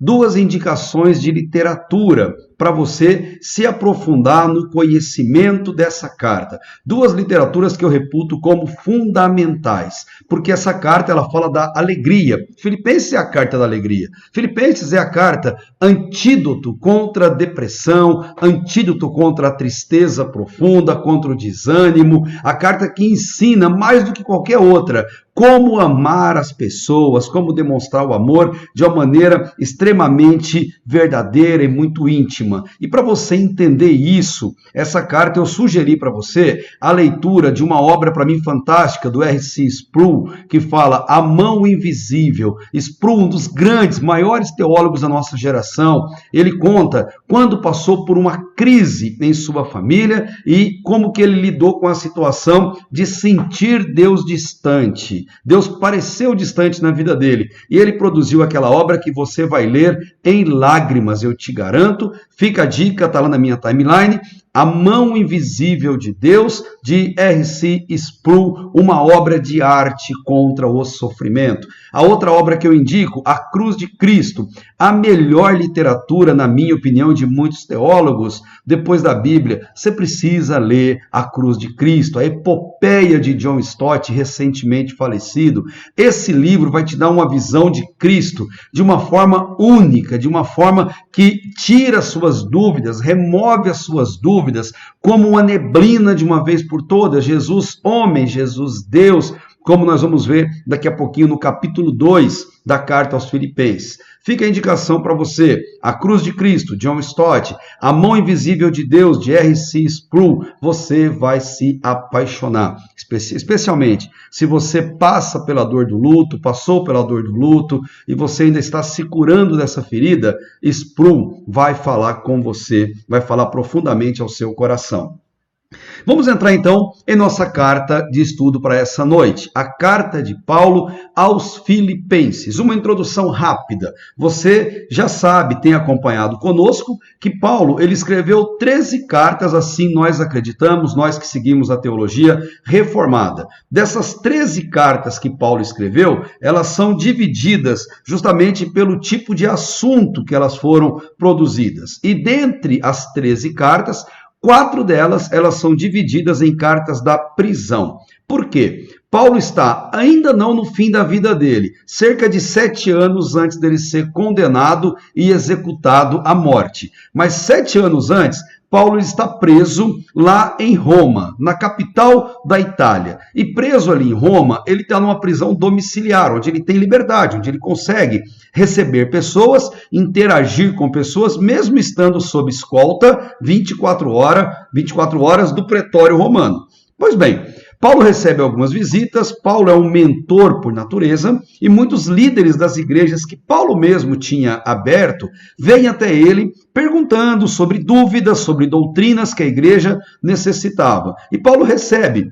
duas indicações de literatura para você se aprofundar no conhecimento dessa carta. Duas literaturas que eu reputo como fundamentais, porque essa carta ela fala da alegria. Filipenses é a carta da alegria. Filipenses é a carta antídoto contra a depressão, antídoto contra a tristeza profunda, contra o desânimo, a carta que ensina mais do que qualquer outra como amar as pessoas, como demonstrar o amor de uma maneira extremamente verdadeira e muito íntima. E para você entender isso, essa carta eu sugeri para você a leitura de uma obra para mim fantástica do R.C. Sproul, que fala A Mão Invisível. Sproul, um dos grandes, maiores teólogos da nossa geração, ele conta quando passou por uma crise em sua família e como que ele lidou com a situação de sentir Deus distante. Deus pareceu distante na vida dele. E ele produziu aquela obra que você vai ler em lágrimas, eu te garanto. Fica a dica, está lá na minha timeline. A Mão Invisível de Deus, de R.C. Sproul, uma obra de arte contra o sofrimento. A outra obra que eu indico, A Cruz de Cristo, a melhor literatura, na minha opinião, de muitos teólogos, depois da Bíblia. Você precisa ler A Cruz de Cristo, a epopeia de John Stott, recentemente falecido. Esse livro vai te dar uma visão de Cristo de uma forma única, de uma forma que tira suas dúvidas, remove as suas dúvidas, como uma neblina de uma vez por todas. Jesus homem, Jesus Deus, como nós vamos ver daqui a pouquinho no capítulo 2 da carta aos Filipenses. Fica a indicação para você, A Cruz de Cristo, John Stott, A Mão Invisível de Deus, de R.C. Sproul. Você vai se apaixonar, especialmente se você passa pela dor do luto, passou pela dor do luto e você ainda está se curando dessa ferida. Sproul vai falar com você, vai falar profundamente ao seu coração. Vamos entrar então em nossa carta de estudo para essa noite, a carta de Paulo aos Filipenses. Uma introdução rápida. Você já sabe, tem acompanhado conosco, que Paulo ele escreveu 13 cartas, assim nós acreditamos, nós que seguimos a teologia reformada. Dessas 13 cartas que Paulo escreveu, elas são divididas justamente pelo tipo de assunto que elas foram produzidas. E dentre as 13 cartas, 4 delas, elas são divididas em cartas da prisão. Por quê? Paulo está ainda não no fim da vida dele, cerca de 7 anos antes dele ser condenado e executado à morte. Mas 7 anos antes, Paulo está preso lá em Roma, na capital da Itália. E preso ali em Roma, ele está numa prisão domiciliar, onde ele tem liberdade, onde ele consegue receber pessoas, interagir com pessoas, mesmo estando sob escolta 24 horas do pretório romano. Pois bem, Paulo recebe algumas visitas, Paulo é um mentor por natureza, e muitos líderes das igrejas que Paulo mesmo tinha aberto, vêm até ele perguntando sobre dúvidas, sobre doutrinas que a igreja necessitava. E Paulo recebe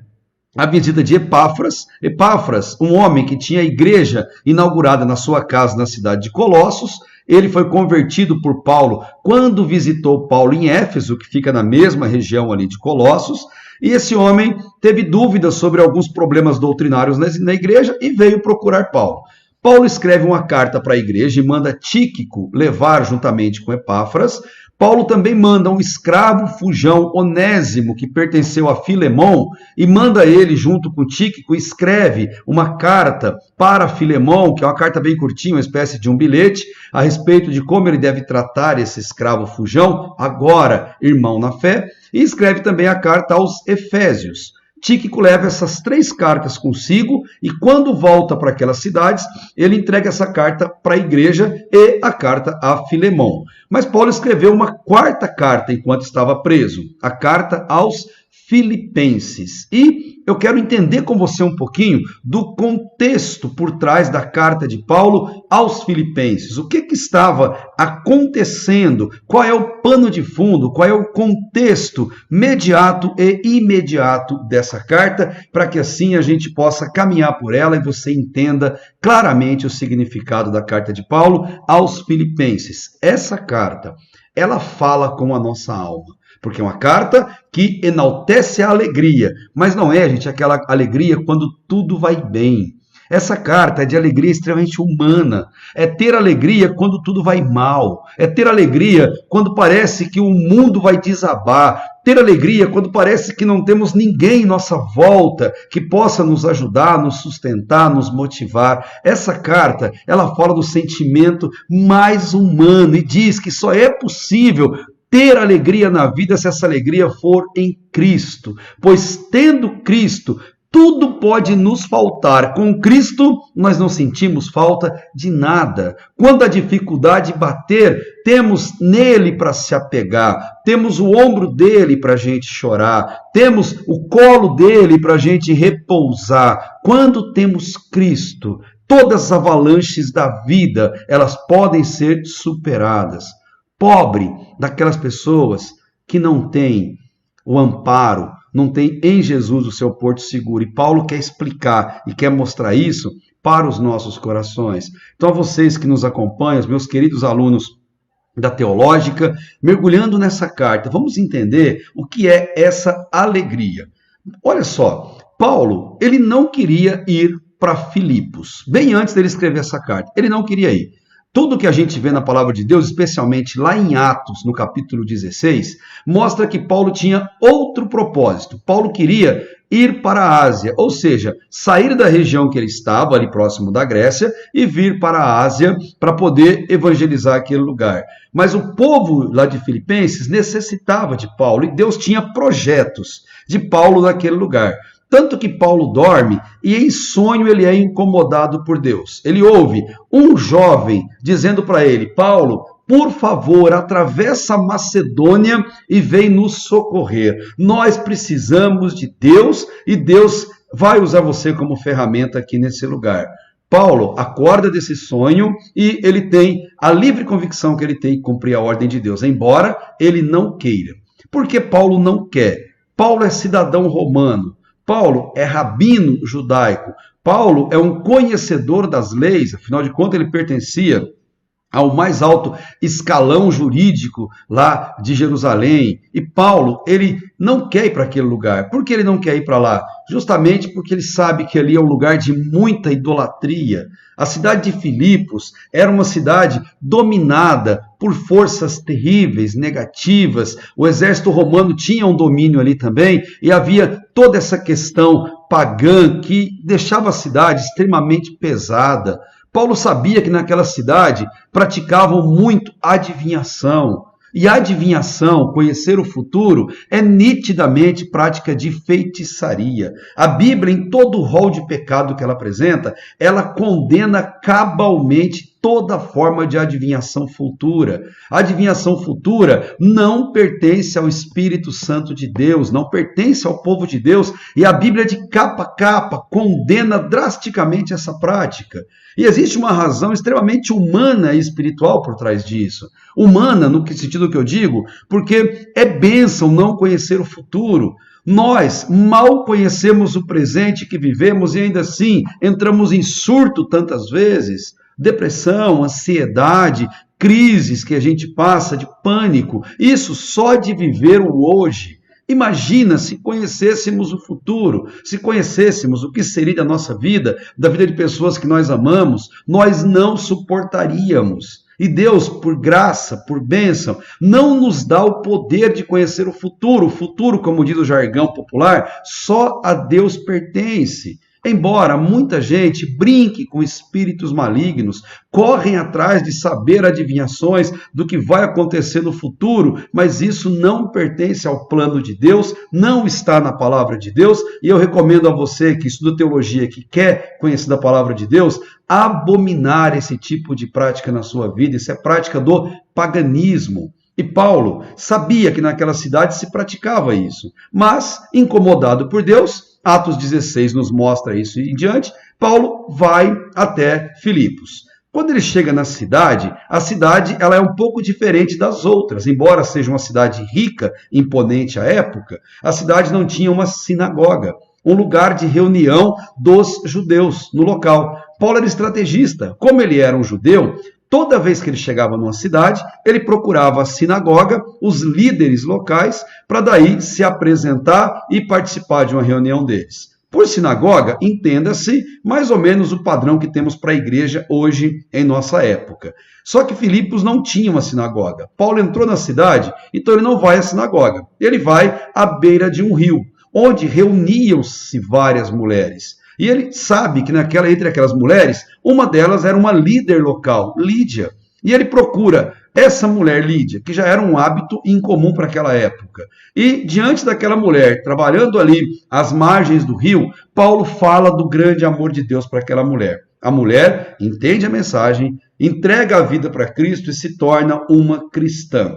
a visita de Epáfras, um homem que tinha a igreja inaugurada na sua casa na cidade de Colossos. Ele foi convertido por Paulo quando visitou Paulo em Éfeso, que fica na mesma região ali de Colossos. E esse homem teve dúvidas sobre alguns problemas doutrinários na igreja e veio procurar Paulo. Paulo escreve uma carta para a igreja e manda Tíquico levar juntamente com Epáfras. Paulo também manda um escravo fujão, Onésimo, que pertenceu a Filemão, e manda ele, junto com Tíquico, escreve uma carta para Filemão, que é uma carta bem curtinha, uma espécie de um bilhete, a respeito de como ele deve tratar esse escravo fujão, agora irmão na fé, e escreve também a carta aos Efésios. Tíquico leva essas 3 cartas consigo e quando volta para aquelas cidades, ele entrega essa carta para a igreja e a carta a Filemão. Mas Paulo escreveu uma 4ª carta enquanto estava preso, a carta aos Filipenses. E eu quero entender com você um pouquinho do contexto por trás da carta de Paulo aos Filipenses. O que estava acontecendo? Qual é o pano de fundo? Qual é o contexto mediato e imediato dessa carta? Para que assim a gente possa caminhar por ela e você entenda claramente o significado da carta de Paulo aos Filipenses. Essa carta, ela fala com a nossa alma. Porque é uma carta que enaltece a alegria, mas não é, gente, aquela alegria quando tudo vai bem. Essa carta é de alegria extremamente humana. É ter alegria quando tudo vai mal. É ter alegria quando parece que o mundo vai desabar. Ter alegria quando parece que não temos ninguém em nossa volta que possa nos ajudar, nos sustentar, nos motivar. Essa carta, ela fala do sentimento mais humano e diz que só é possível ter alegria na vida se essa alegria for em Cristo. Pois tendo Cristo, tudo pode nos faltar. Com Cristo, nós não sentimos falta de nada. Quando a dificuldade bater, temos nele para se apegar, temos o ombro dele para a gente chorar, temos o colo dele para a gente repousar. Quando temos Cristo, todas as avalanches da vida, elas podem ser superadas. Pobre daquelas pessoas que não têm o amparo, não tem em Jesus o seu porto seguro. E Paulo quer explicar e quer mostrar isso para os nossos corações. Então, a vocês que nos acompanham, os meus queridos alunos da Teológica, mergulhando nessa carta, vamos entender o que é essa alegria. Olha só, Paulo, ele não queria ir para Filipos, bem antes dele escrever essa carta. Ele não queria ir. Tudo que a gente vê na palavra de Deus, especialmente lá em Atos, no capítulo 16, mostra que Paulo tinha outro propósito. Paulo queria ir para a Ásia, ou seja, sair da região que ele estava, ali próximo da Grécia, e vir para a Ásia para poder evangelizar aquele lugar. Mas o povo lá de Filipenses necessitava de Paulo, e Deus tinha projetos de Paulo naquele lugar. Tanto que Paulo dorme e em sonho ele é incomodado por Deus. Ele ouve um jovem dizendo para ele: Paulo, por favor, atravessa a Macedônia e vem nos socorrer. Nós precisamos de Deus e Deus vai usar você como ferramenta aqui nesse lugar. Paulo acorda desse sonho e ele tem a livre convicção que ele tem que cumprir a ordem de Deus, embora ele não queira. Por que Paulo não quer? Paulo é cidadão romano. Paulo é rabino judaico. Paulo é um conhecedor das leis, afinal de contas ele pertencia ao mais alto escalão jurídico lá de Jerusalém. E Paulo, ele não quer ir para aquele lugar. Por que ele não quer ir para lá? Justamente porque ele sabe que ali é um lugar de muita idolatria. A cidade de Filipos era uma cidade dominada por forças terríveis, negativas. O exército romano tinha um domínio ali também e havia toda essa questão pagã que deixava a cidade extremamente pesada. Paulo sabia que naquela cidade praticavam muito adivinhação. E adivinhação, conhecer o futuro, é nitidamente prática de feitiçaria. A Bíblia, em todo o rol de pecado que ela apresenta, ela condena cabalmente toda forma de adivinhação futura. A adivinhação futura não pertence ao Espírito Santo de Deus, não pertence ao povo de Deus, e a Bíblia de capa a capa condena drasticamente essa prática. E existe uma razão extremamente humana e espiritual por trás disso. Humana, no sentido que eu digo, porque é bênção não conhecer o futuro. Nós mal conhecemos o presente que vivemos e ainda assim entramos em surto tantas vezes. Depressão, ansiedade, crises que a gente passa, de pânico. Isso só de viver o hoje. Imagina se conhecêssemos o futuro, se conhecêssemos o que seria da nossa vida, da vida de pessoas que nós amamos, nós não suportaríamos. E Deus, por graça, por bênção, não nos dá o poder de conhecer o futuro. O futuro, como diz o jargão popular, só a Deus pertence. Embora muita gente brinque com espíritos malignos, correm atrás de saber adivinhações do que vai acontecer no futuro, mas isso não pertence ao plano de Deus, não está na palavra de Deus, e eu recomendo a você que estuda teologia, que quer conhecer da palavra de Deus, abominar esse tipo de prática na sua vida. Isso é prática do paganismo. E Paulo sabia que naquela cidade se praticava isso, mas, incomodado por Deus, Atos 16 nos mostra isso em diante, Paulo vai até Filipos. Quando ele chega na cidade, a cidade ela é um pouco diferente das outras. Embora seja uma cidade rica, imponente à época, a cidade não tinha uma sinagoga, um lugar de reunião dos judeus no local. Paulo era estrategista. Como ele era um judeu, toda vez que ele chegava numa cidade, ele procurava a sinagoga, os líderes locais, para daí se apresentar e participar de uma reunião deles. Por sinagoga, entenda-se mais ou menos o padrão que temos para a igreja hoje em nossa época. Só que Filipos não tinha uma sinagoga. Paulo entrou na cidade, então ele não vai à sinagoga. Ele vai à beira de um rio, onde reuniam-se várias mulheres. E ele sabe que entre aquelas mulheres, uma delas era uma líder local, Lídia. E ele procura essa mulher Lídia, que já era um hábito incomum para aquela época. E diante daquela mulher, trabalhando ali às margens do rio, Paulo fala do grande amor de Deus para aquela mulher. A mulher entende a mensagem, entrega a vida para Cristo e se torna uma cristã.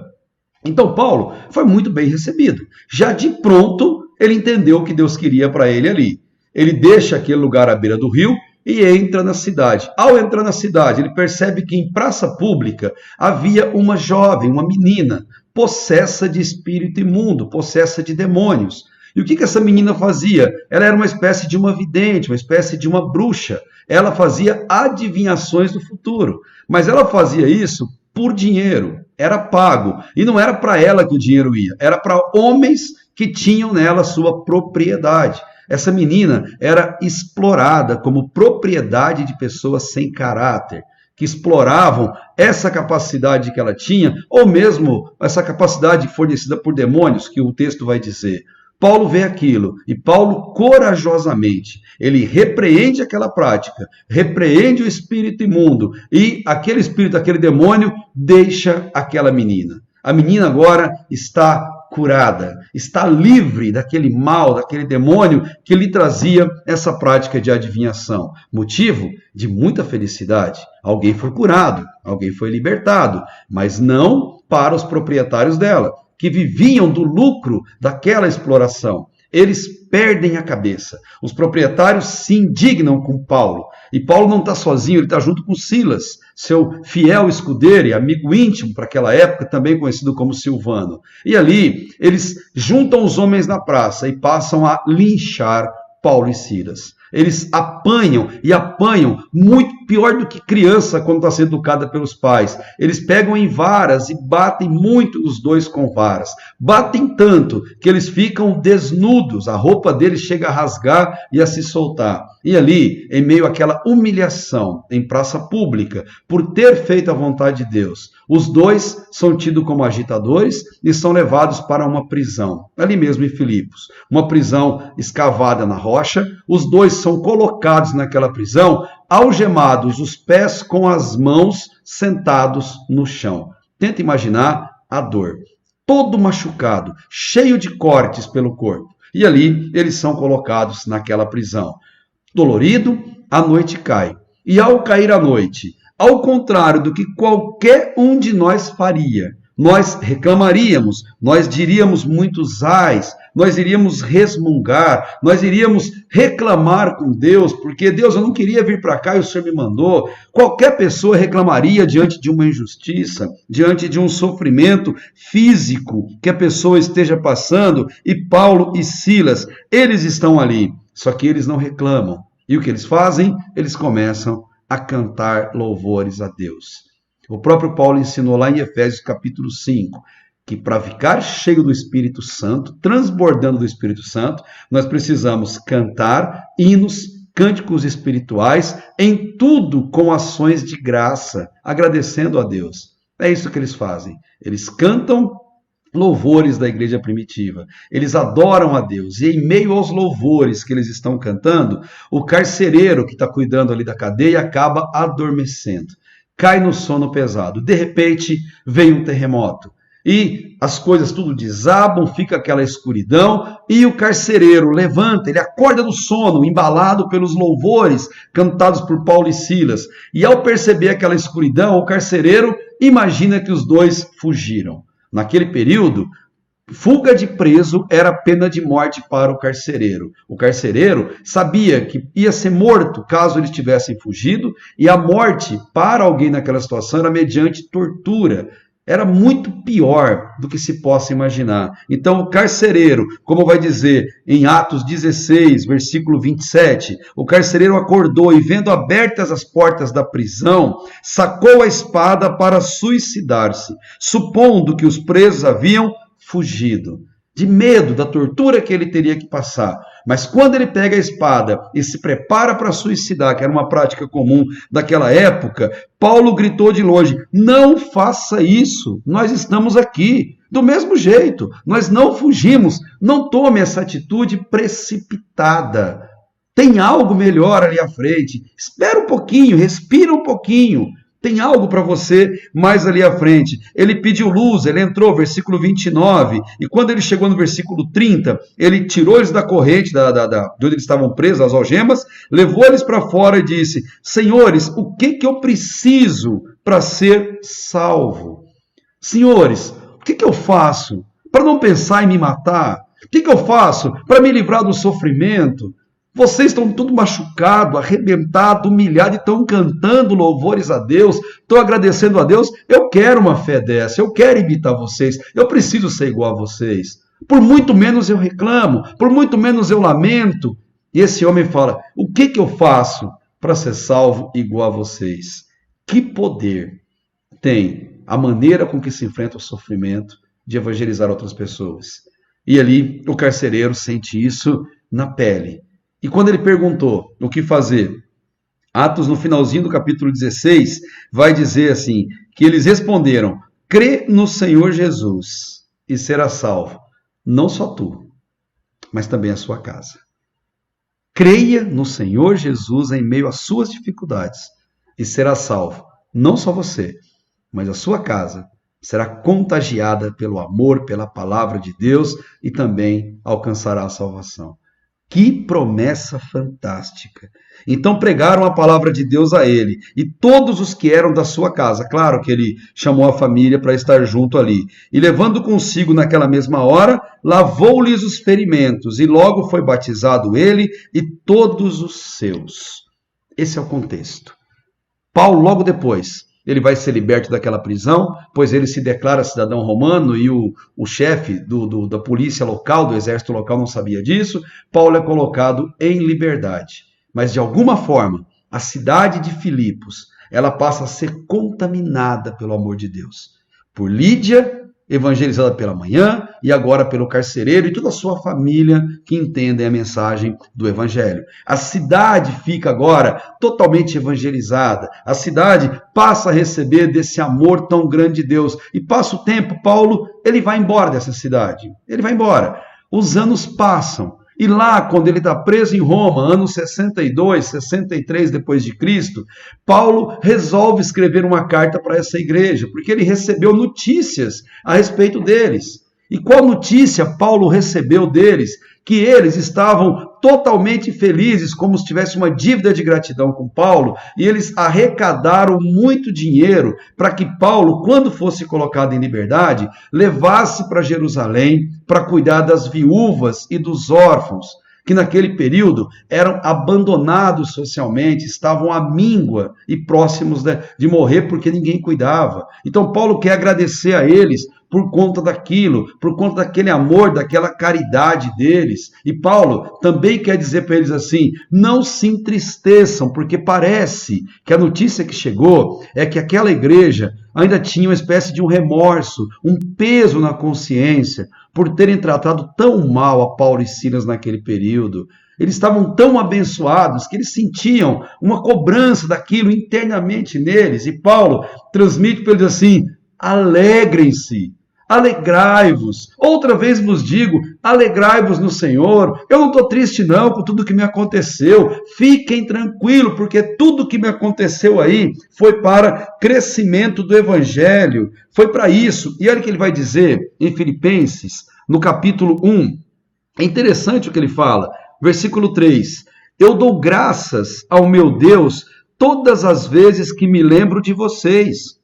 Então Paulo foi muito bem recebido. Já de pronto, ele entendeu o que Deus queria para ele ali. Ele deixa aquele lugar à beira do rio e entra na cidade. Ao entrar na cidade, ele percebe que em praça pública havia uma jovem, uma menina, possessa de espírito imundo, possessa de demônios. E o que essa menina fazia? Ela era uma espécie de uma vidente, uma espécie de uma bruxa. Ela fazia adivinhações do futuro. Mas ela fazia isso por dinheiro. Era pago. E não era para ela que o dinheiro ia. Era para homens que tinham nela sua propriedade. Essa menina era explorada como propriedade de pessoas sem caráter, que exploravam essa capacidade que ela tinha, ou mesmo essa capacidade fornecida por demônios, que o texto vai dizer. Paulo vê aquilo, e Paulo corajosamente, ele repreende aquela prática, repreende o espírito imundo, e aquele espírito, aquele demônio, deixa aquela menina. A menina agora está curada, está livre daquele mal, daquele demônio que lhe trazia essa prática de adivinhação. Motivo de muita felicidade. Alguém foi curado, alguém foi libertado, mas não para os proprietários dela, que viviam do lucro daquela exploração. Eles perdem a cabeça. Os proprietários se indignam com Paulo. E Paulo não está sozinho, ele está junto com Silas, seu fiel escudeiro e amigo íntimo para aquela época, também conhecido como Silvano. E ali eles juntam os homens na praça e passam a linchar Paulo e Silas. Eles apanham, e apanham muito pior do que criança quando está sendo educada pelos pais. Eles pegam em varas e batem muito os dois com varas. Batem tanto que eles ficam desnudos, a roupa deles chega a rasgar e a se soltar. E ali, em meio àquela humilhação em praça pública, por ter feito a vontade de Deus, os dois são tidos como agitadores e são levados para uma prisão, ali mesmo em Filipos. Uma prisão escavada na rocha, os dois são colocados naquela prisão, algemados, os pés com as mãos, sentados no chão. Tenta imaginar a dor. Todo machucado, cheio de cortes pelo corpo. E ali eles são colocados naquela prisão. Dolorido, a noite cai. E ao cair a noite, ao contrário do que qualquer um de nós faria, nós reclamaríamos, nós diríamos muitos ais, nós iríamos resmungar, nós iríamos reclamar com Deus, porque Deus, eu não queria vir para cá e o Senhor me mandou. Qualquer pessoa reclamaria diante de uma injustiça, diante de um sofrimento físico que a pessoa esteja passando, e Paulo e Silas, eles estão ali, só que eles não reclamam. E o que eles fazem? Eles começam a cantar louvores a Deus. O próprio Paulo ensinou lá em Efésios capítulo 5, que para ficar cheio do Espírito Santo, transbordando do Espírito Santo, nós precisamos cantar hinos, cânticos espirituais, em tudo com ações de graça, agradecendo a Deus. É isso que eles fazem. Eles cantam louvores da igreja primitiva. Eles adoram a Deus. E em meio aos louvores que eles estão cantando, o carcereiro que está cuidando ali da cadeia acaba adormecendo. Cai no sono pesado. De repente, vem um terremoto. E as coisas tudo desabam, fica aquela escuridão, e o carcereiro levanta, ele acorda do sono, embalado pelos louvores cantados por Paulo e Silas. E ao perceber aquela escuridão, o carcereiro imagina que os dois fugiram. Naquele período, fuga de preso era pena de morte para o carcereiro. O carcereiro sabia que ia ser morto caso eles tivessem fugido, e a morte para alguém naquela situação era mediante tortura. Era muito pior do que se possa imaginar. Então o carcereiro, como vai dizer em Atos 16, versículo 27, o carcereiro acordou e, vendo abertas as portas da prisão, sacou a espada para suicidar-se, supondo que os presos haviam fugido. de medo da tortura que ele teria que passar. Mas quando ele pega a espada e se prepara para suicidar, que era uma prática comum daquela época, Paulo gritou de longe: não faça isso, nós estamos aqui. Do mesmo jeito, nós não fugimos, não tome essa atitude precipitada. Tem algo melhor ali à frente. Espera um pouquinho, respira um pouquinho. Tem algo para você mais ali à frente. Ele pediu luz, ele entrou, versículo 29, e quando ele chegou no versículo 30, ele tirou eles da corrente, de onde eles estavam presos, as algemas, levou eles para fora e disse: senhores, o que eu preciso para ser salvo? Senhores, o que eu faço para não pensar em me matar? O que eu faço para me livrar do sofrimento? Vocês estão tudo machucado, arrebentado, humilhado e estão cantando louvores a Deus, estão agradecendo a Deus. Eu quero uma fé dessa, eu quero imitar vocês, eu preciso ser igual a vocês. Por muito menos eu reclamo, por muito menos eu lamento. E esse homem fala: o que eu faço para ser salvo igual a vocês? Que poder tem a maneira com que se enfrenta o sofrimento de evangelizar outras pessoas? E ali o carcereiro sente isso na pele. E quando ele perguntou o que fazer, Atos, no finalzinho do capítulo 16, vai dizer assim, que eles responderam: crê no Senhor Jesus e será salvo, não só tu, mas também a sua casa. Creia no Senhor Jesus em meio às suas dificuldades e será salvo, não só você, mas a sua casa será contagiada pelo amor, pela palavra de Deus e também alcançará a salvação. Que promessa fantástica! Então pregaram a palavra de Deus a ele, e todos os que eram da sua casa, claro que ele chamou a família para estar junto ali, e levando consigo naquela mesma hora, lavou-lhes os ferimentos, e logo foi batizado ele e todos os seus. Esse é o contexto. Paulo, logo depois, ele vai ser liberto daquela prisão, pois ele se declara cidadão romano e o chefe da polícia local, do exército local, não sabia disso. Paulo é colocado em liberdade. Mas, de alguma forma, a cidade de Filipos, ela passa a ser contaminada pelo amor de Deus. Por Lídia, evangelizada pela manhã, e agora pelo carcereiro e toda a sua família que entendem a mensagem do evangelho. A cidade fica agora totalmente evangelizada. A cidade passa a receber desse amor tão grande de Deus. E passa o tempo, Paulo, ele vai embora dessa cidade. Ele vai embora. Os anos passam. E lá, quando ele está preso em Roma, anos 62, 63 depois de Cristo, Paulo resolve escrever uma carta para essa igreja, porque ele recebeu notícias a respeito deles. E qual notícia Paulo recebeu deles? Que eles estavam totalmente felizes, como se tivesse uma dívida de gratidão com Paulo, e eles arrecadaram muito dinheiro para que Paulo, quando fosse colocado em liberdade, levasse para Jerusalém para cuidar das viúvas e dos órfãos, que naquele período eram abandonados socialmente, estavam à míngua e próximos de morrer porque ninguém cuidava. Então Paulo quer agradecer a eles por conta daquilo, por conta daquele amor, daquela caridade deles. E Paulo também quer dizer para eles assim: não se entristeçam, porque parece que a notícia que chegou é que aquela igreja ainda tinha uma espécie de um remorso, um peso na consciência, por terem tratado tão mal a Paulo e Silas naquele período. Eles estavam tão abençoados que eles sentiam uma cobrança daquilo internamente neles. E Paulo transmite para eles assim: alegrem-se, alegrai-vos. Outra vez vos digo, alegrai-vos no Senhor. Eu não estou triste não com tudo que me aconteceu. Fiquem tranquilos, porque tudo que me aconteceu aí foi para crescimento do Evangelho. Foi para isso. E olha o que ele vai dizer em Filipenses, no capítulo 1. É interessante o que ele fala. Versículo 3. Eu dou graças ao meu Deus todas as vezes que me lembro de vocês.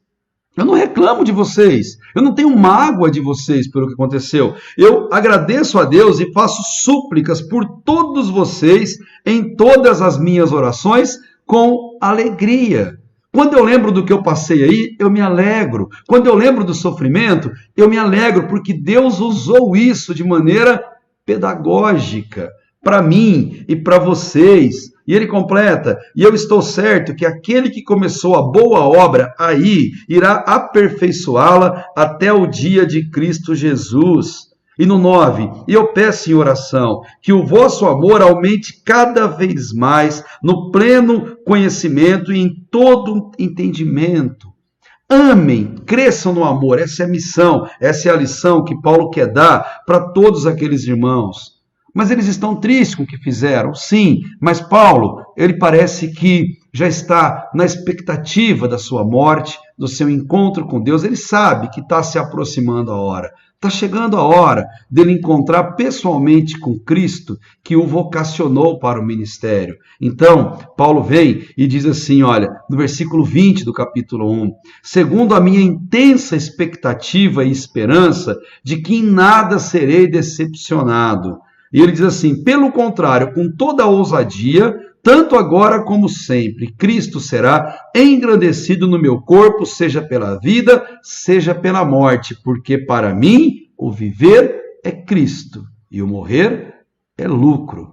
Eu não reclamo de vocês, eu não tenho mágoa de vocês pelo que aconteceu. Eu agradeço a Deus e faço súplicas por todos vocês em todas as minhas orações com alegria. Quando eu lembro do que eu passei aí, eu me alegro. Quando eu lembro do sofrimento, eu me alegro, porque Deus usou isso de maneira pedagógica para mim e para vocês. E ele completa: e eu estou certo que aquele que começou a boa obra aí irá aperfeiçoá-la até o dia de Cristo Jesus. E no 9, e eu peço em oração que o vosso amor aumente cada vez mais no pleno conhecimento e em todo entendimento. Amem, cresçam no amor. Essa é a missão, essa é a lição que Paulo quer dar para todos aqueles irmãos. Mas eles estão tristes com o que fizeram? Sim, mas Paulo, ele parece que já está na expectativa da sua morte, do seu encontro com Deus. Ele sabe que está se aproximando a hora. Está chegando a hora dele encontrar pessoalmente com Cristo, que o vocacionou para o ministério. Então, Paulo vem e diz assim, olha, no versículo 20 do capítulo 1, segundo a minha intensa expectativa e esperança de que em nada serei decepcionado. E ele diz assim, pelo contrário, com toda a ousadia, tanto agora como sempre, Cristo será engrandecido no meu corpo, seja pela vida, seja pela morte, porque para mim o viver é Cristo e o morrer é lucro.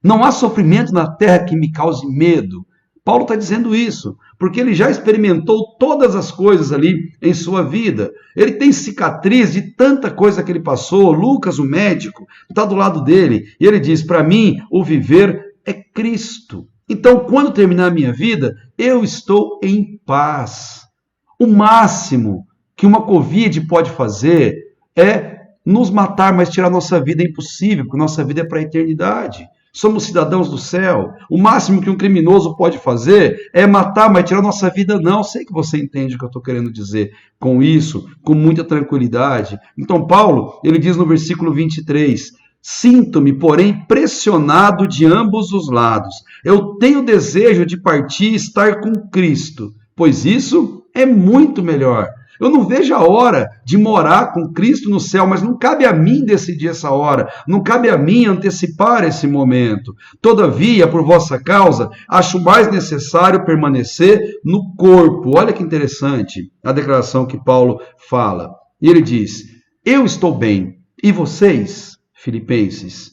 Não há sofrimento na terra que me cause medo. Paulo está dizendo isso, porque ele já experimentou todas as coisas ali em sua vida. Ele tem cicatriz de tanta coisa que ele passou. Lucas, o médico, está do lado dele. E ele diz, para mim, o viver é Cristo. Então, quando terminar a minha vida, eu estou em paz. O máximo que uma Covid pode fazer é nos matar, mas tirar nossa vida é impossível, porque nossa vida é para a eternidade. Somos cidadãos do céu. O máximo que um criminoso pode fazer é matar, mas tirar nossa vida não. Sei que você entende o que eu estou querendo dizer com isso, com muita tranquilidade. Então, Paulo, ele diz no versículo 23, sinto-me, porém, pressionado de ambos os lados. Eu tenho desejo de partir e estar com Cristo, pois isso é muito melhor. Eu não vejo a hora de morar com Cristo no céu, mas não cabe a mim decidir essa hora, não cabe a mim antecipar esse momento. Todavia, por vossa causa, acho mais necessário permanecer no corpo. Olha que interessante a declaração que Paulo fala. E ele diz, eu estou bem, e vocês, Filipenses?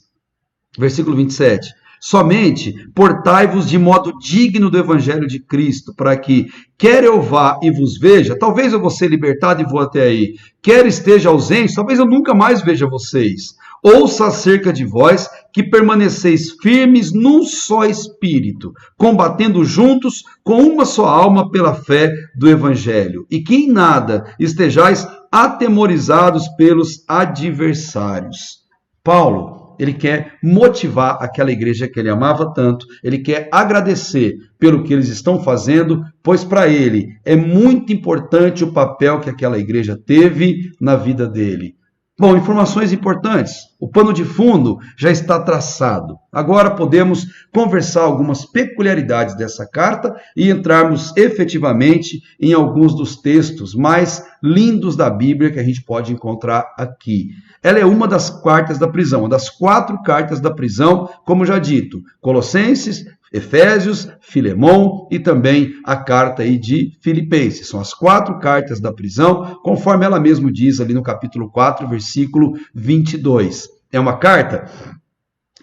Versículo 27. Somente portai-vos de modo digno do evangelho de Cristo, para que, quer eu vá e vos veja, talvez eu vou ser libertado e vou até aí, quer esteja ausente, talvez eu nunca mais veja vocês. Ouça acerca de vós que permaneceis firmes num só espírito, combatendo juntos com uma só alma pela fé do evangelho, e que em nada estejais atemorizados pelos adversários. Paulo, ele quer motivar aquela igreja que ele amava tanto, ele quer agradecer pelo que eles estão fazendo, pois para ele é muito importante o papel que aquela igreja teve na vida dele. Bom, informações importantes. O pano de fundo já está traçado. Agora podemos conversar algumas peculiaridades dessa carta e entrarmos efetivamente em alguns dos textos mais lindos da Bíblia que a gente pode encontrar aqui. Ela é uma das cartas da prisão, uma das 4 cartas da prisão, como já dito, Colossenses, Efésios, Filemão e também a carta aí de Filipenses. São as 4 cartas da prisão, conforme ela mesma diz ali no capítulo 4, versículo 22. É uma carta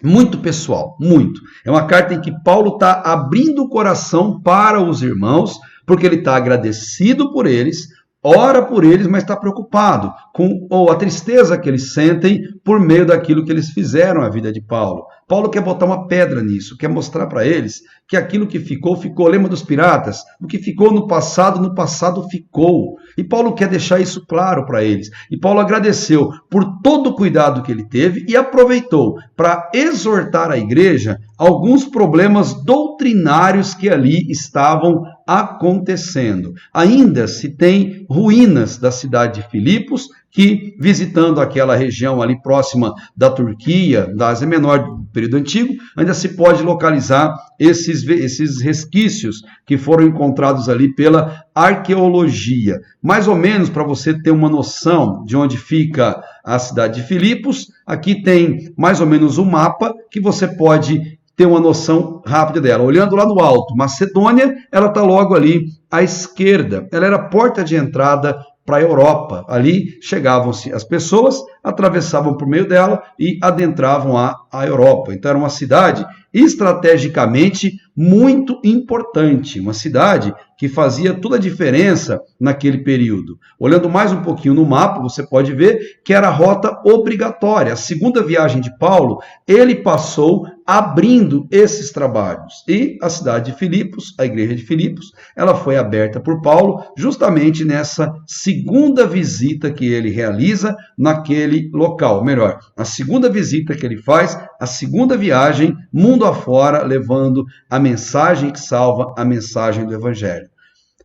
muito pessoal, muito. É uma carta em que Paulo está abrindo o coração para os irmãos, porque ele está agradecido por eles, ora por eles, mas está preocupado com a tristeza que eles sentem por meio daquilo que eles fizeram à vida de Paulo. Paulo quer botar uma pedra nisso, quer mostrar para eles que aquilo que ficou, ficou. Lembra dos piratas? O que ficou no passado ficou. E Paulo quer deixar isso claro para eles. E Paulo agradeceu por todo o cuidado que ele teve e aproveitou para exortar a igreja alguns problemas doutrinários que ali estavam acontecendo. Ainda se tem ruínas da cidade de Filipos, que, visitando aquela região ali próxima da Turquia, da Ásia Menor do período antigo, ainda se pode localizar esses resquícios que foram encontrados ali pela arqueologia. Mais ou menos, para você ter uma noção de onde fica a cidade de Filipos, aqui tem mais ou menos um mapa que você pode ter uma noção rápida dela. Olhando lá no alto, Macedônia, ela está logo ali à esquerda. Ela era a porta de entrada para a Europa. Ali chegavam-se as pessoas, atravessavam por meio dela e adentravam a Europa. Então era uma cidade estrategicamente muito importante, uma cidade que fazia toda a diferença naquele período. Olhando mais um pouquinho no mapa, você pode ver que era a rota obrigatória. A segunda viagem de Paulo, ele passou abrindo esses trabalhos. E a cidade de Filipos, a igreja de Filipos, ela foi aberta por Paulo justamente nessa segunda visita que ele realiza naquele local. Melhor, a segunda visita que ele faz, a segunda viagem, mundo afora, levando a mensagem que salva, a mensagem do Evangelho.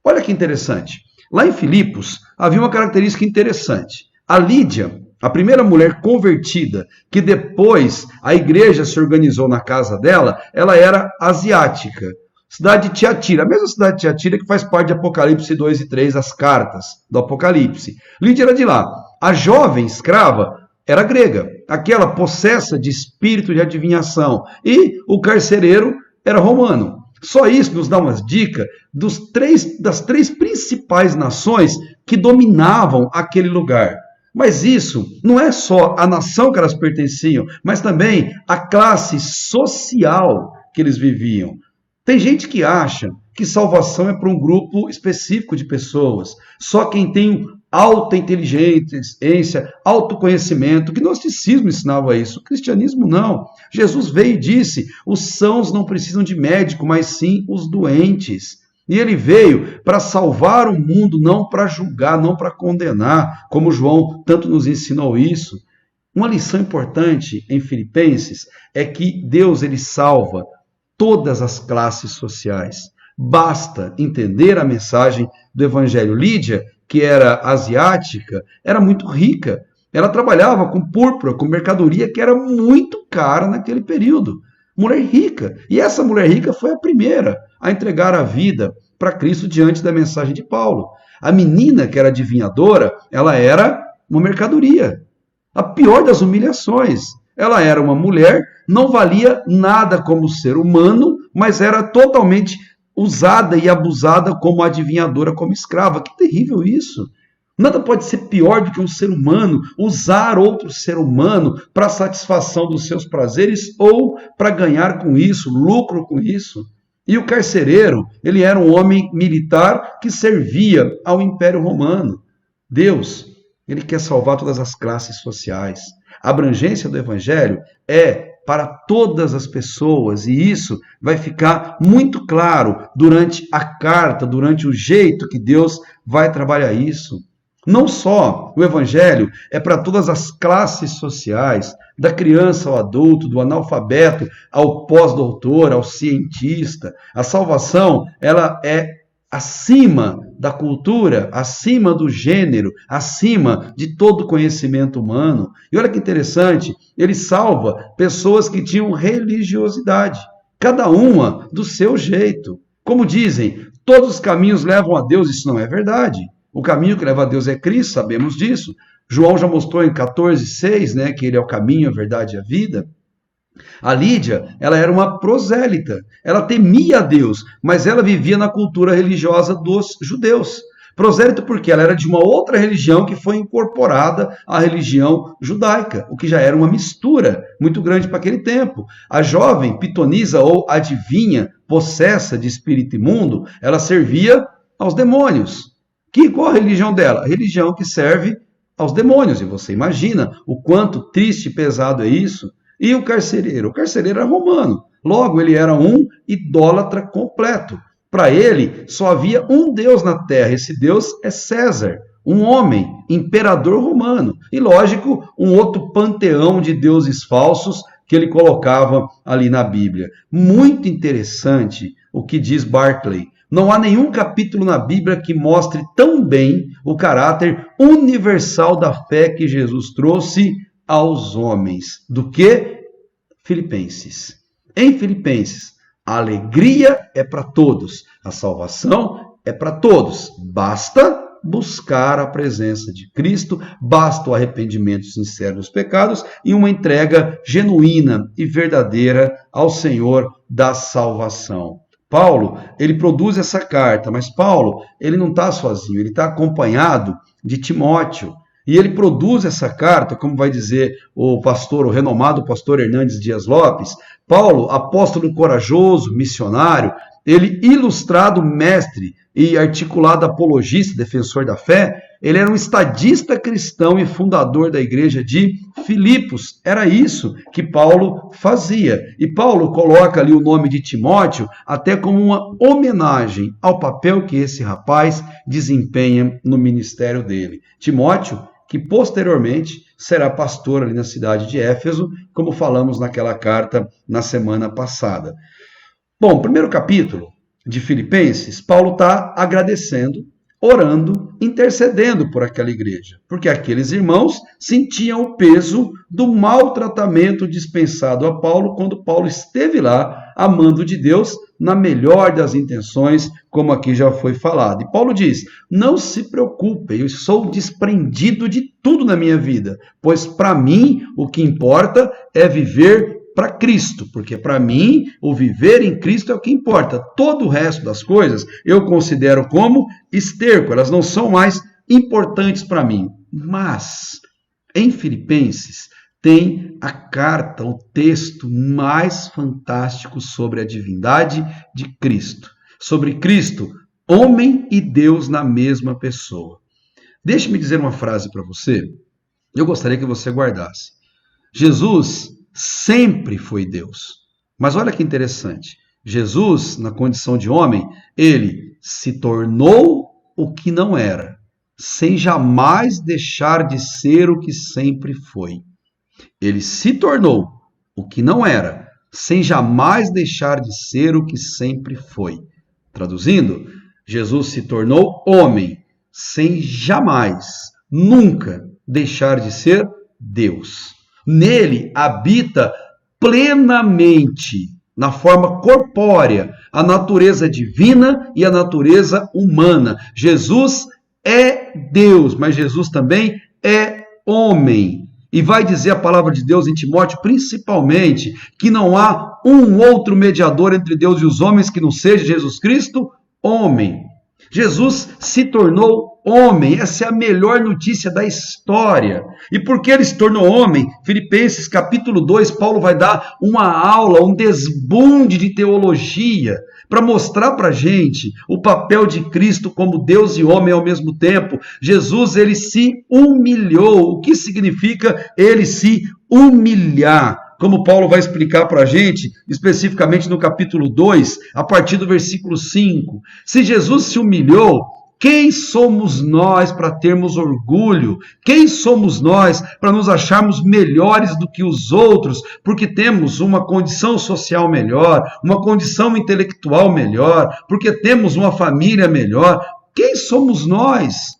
Olha que interessante. Lá em Filipos, havia uma característica interessante. A Lídia, a primeira mulher convertida, que depois a igreja se organizou na casa dela, ela era asiática. Cidade de Tiatira, a mesma cidade de Tiatira que faz parte de Apocalipse 2 e 3, as cartas do Apocalipse. Lídia era de lá. A jovem escrava era grega, aquela possessa de espírito de adivinhação. E o carcereiro era romano. Só isso nos dá umas dicas das três principais nações que dominavam aquele lugar. Mas isso não é só a nação que elas pertenciam, mas também a classe social que eles viviam. Tem gente que acha que salvação é para um grupo específico de pessoas. Só quem tem alta inteligência, autoconhecimento. O gnosticismo ensinava isso, o cristianismo não. Jesus veio e disse, os sãos não precisam de médico, mas sim os doentes. E ele veio para salvar o mundo, não para julgar, não para condenar, como João tanto nos ensinou isso. Uma lição importante em Filipenses é que Deus ele salva todas as classes sociais. Basta entender a mensagem do Evangelho. Lídia, que era asiática, era muito rica. Ela trabalhava com púrpura, com mercadoria que era muito cara naquele período. Mulher rica. E essa mulher rica foi a primeira a entregar a vida para Cristo diante da mensagem de Paulo. A menina, que era adivinhadora, ela era uma mercadoria. A pior das humilhações. Ela era uma mulher, não valia nada como ser humano, mas era totalmente usada e abusada como adivinhadora, como escrava. Que terrível isso! Nada pode ser pior do que um ser humano usar outro ser humano para satisfação dos seus prazeres ou para ganhar com isso, lucro com isso. E o carcereiro, ele era um homem militar que servia ao Império Romano. Deus, ele quer salvar todas as classes sociais. A abrangência do Evangelho é para todas as pessoas, e isso vai ficar muito claro durante a carta, durante o jeito que Deus vai trabalhar isso. Não só o Evangelho é para todas as classes sociais, da criança ao adulto, do analfabeto ao pós-doutor, ao cientista. A salvação, ela é acima da cultura, acima do gênero, acima de todo conhecimento humano. E olha que interessante, ele salva pessoas que tinham religiosidade, cada uma do seu jeito. Como dizem, todos os caminhos levam a Deus, isso não é verdade. O caminho que leva a Deus é Cristo, sabemos disso. João já mostrou em 14:6, né, que ele é o caminho, a verdade e a vida. A Lídia, ela era uma prosélita, ela temia a Deus, mas ela vivia na cultura religiosa dos judeus. Prosélita porque ela era de uma outra religião que foi incorporada à religião judaica, o que já era uma mistura muito grande para aquele tempo. A jovem pitonisa ou adivinha, possessa de espírito imundo, ela servia aos demônios. Qual a religião dela? A religião que serve aos demônios. E você imagina o quanto triste e pesado é isso. E o carcereiro? O carcereiro era romano. Logo, ele era um idólatra completo. Para ele, só havia um Deus na terra. Esse Deus é César, um homem, imperador romano. E, lógico, um outro panteão de deuses falsos que ele colocava ali na Bíblia. Muito interessante o que diz Barclay. Não há nenhum capítulo na Bíblia que mostre tão bem o caráter universal da fé que Jesus trouxe aos homens do que Filipenses. Em Filipenses, a alegria é para todos, a salvação é para todos. Basta buscar a presença de Cristo, basta o arrependimento sincero dos pecados e uma entrega genuína e verdadeira ao Senhor da salvação. Paulo, ele produz essa carta, mas Paulo, ele não está sozinho, ele está acompanhado de Timóteo. E ele produz essa carta, como vai dizer o renomado pastor Hernandes Dias Lopes. Paulo, apóstolo corajoso, missionário, ele, ilustrado mestre e articulado apologista, defensor da fé, ele era um estadista cristão e fundador da igreja de Filipos. Era isso que Paulo fazia. E Paulo coloca ali o nome de Timóteo até como uma homenagem ao papel que esse rapaz desempenha no ministério dele. Timóteo, que posteriormente será pastor ali na cidade de Éfeso, como falamos naquela carta na semana passada. Bom, primeiro capítulo de Filipenses, Paulo está agradecendo, orando, intercedendo por aquela igreja, porque aqueles irmãos sentiam o peso do maltratamento dispensado a Paulo quando Paulo esteve lá, amando de Deus, na melhor das intenções, como aqui já foi falado. E Paulo diz, não se preocupem, eu sou desprendido de tudo na minha vida, pois para mim o que importa é viver para Cristo, porque para mim o viver em Cristo é o que importa. Todo o resto das coisas eu considero como esterco, elas não são mais importantes para mim. Mas em Filipenses tem a carta, o texto mais fantástico sobre a divindade de Cristo. Sobre Cristo, homem e Deus na mesma pessoa. Deixe-me dizer uma frase para você, eu gostaria que você guardasse. Jesus sempre foi Deus. Mas olha que interessante. Jesus, na condição de homem, ele se tornou o que não era, sem jamais deixar de ser o que sempre foi. Ele se tornou o que não era, sem jamais deixar de ser o que sempre foi. Traduzindo, Jesus se tornou homem, sem jamais, nunca deixar de ser Deus. Nele habita plenamente, na forma corpórea, a natureza divina e a natureza humana. Jesus é Deus, mas Jesus também é homem. E vai dizer a palavra de Deus em Timóteo, principalmente, que não há um outro mediador entre Deus e os homens que não seja Jesus Cristo, homem. Jesus se tornou homem, essa é a melhor notícia da história. E porque ele se tornou homem, Filipenses capítulo 2, Paulo vai dar uma aula, um desbunde de teologia, para mostrar para a gente o papel de Cristo como Deus e homem ao mesmo tempo. Jesus, ele se humilhou. O que significa ele se humilhar? Como Paulo vai explicar para a gente, especificamente no capítulo 2, a partir do versículo 5. Se Jesus se humilhou, quem somos nós para termos orgulho? Quem somos nós para nos acharmos melhores do que os outros, porque temos uma condição social melhor, uma condição intelectual melhor, porque temos uma família melhor? Quem somos nós?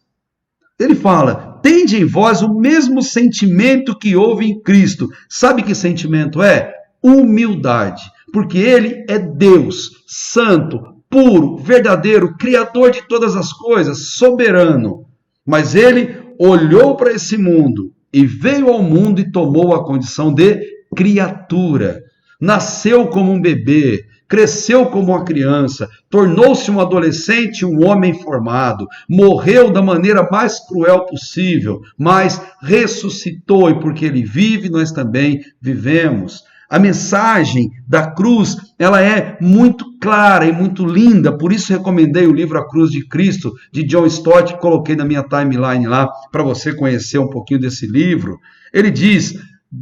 Ele fala, tende em vós o mesmo sentimento que houve em Cristo. Sabe que sentimento é? Humildade. Porque ele é Deus, santo, puro, verdadeiro, criador de todas as coisas, soberano. Mas ele olhou para esse mundo e veio ao mundo e tomou a condição de criatura. Nasceu como um bebê, cresceu como uma criança, tornou-se um adolescente, um homem formado, morreu da maneira mais cruel possível, mas ressuscitou, e porque ele vive, nós também vivemos. A mensagem da cruz, ela é muito clara e muito linda, por isso recomendei o livro A Cruz de Cristo, de John Stott, que coloquei na minha timeline lá, para você conhecer um pouquinho desse livro. Ele diz,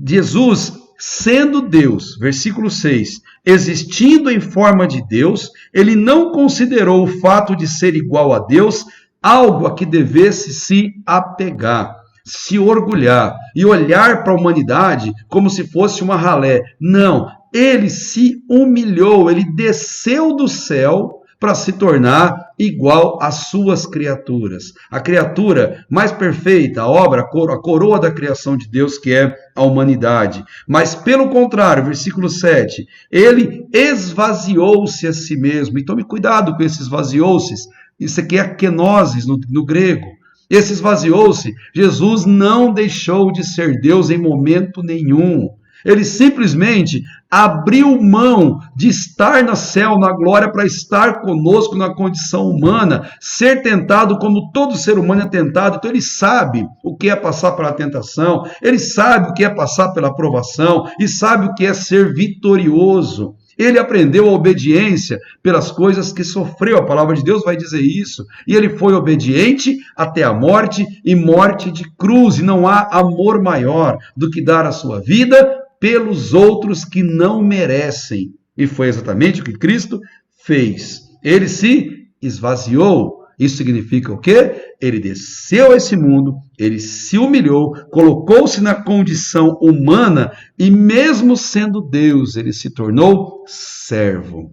Jesus, sendo Deus, versículo 6, existindo em forma de Deus, ele não considerou o fato de ser igual a Deus algo a que devesse se apegar, se orgulhar e olhar para a humanidade como se fosse uma ralé. Não, ele se humilhou, ele desceu do céu para se tornar igual às suas criaturas. A criatura mais perfeita, a obra, a coroa da criação de Deus, que é a humanidade. Mas, pelo contrário, versículo 7, ele esvaziou-se a si mesmo. E tome cuidado com esse esvaziou-se. Isso aqui é kenosis no grego. Esse esvaziou-se. Jesus não deixou de ser Deus em momento nenhum. Ele simplesmente abriu mão de estar no céu, na glória, para estar conosco na condição humana, ser tentado como todo ser humano é tentado. Então ele sabe o que é passar pela tentação, ele sabe o que é passar pela provação e sabe o que é ser vitorioso. Ele aprendeu a obediência pelas coisas que sofreu. A palavra de Deus vai dizer isso. E ele foi obediente até a morte e morte de cruz. E não há amor maior do que dar a sua vida pelos outros que não merecem. E foi exatamente o que Cristo fez. Ele se esvaziou. Isso significa o quê? Ele desceu a esse mundo, ele se humilhou, colocou-se na condição humana e mesmo sendo Deus, ele se tornou servo.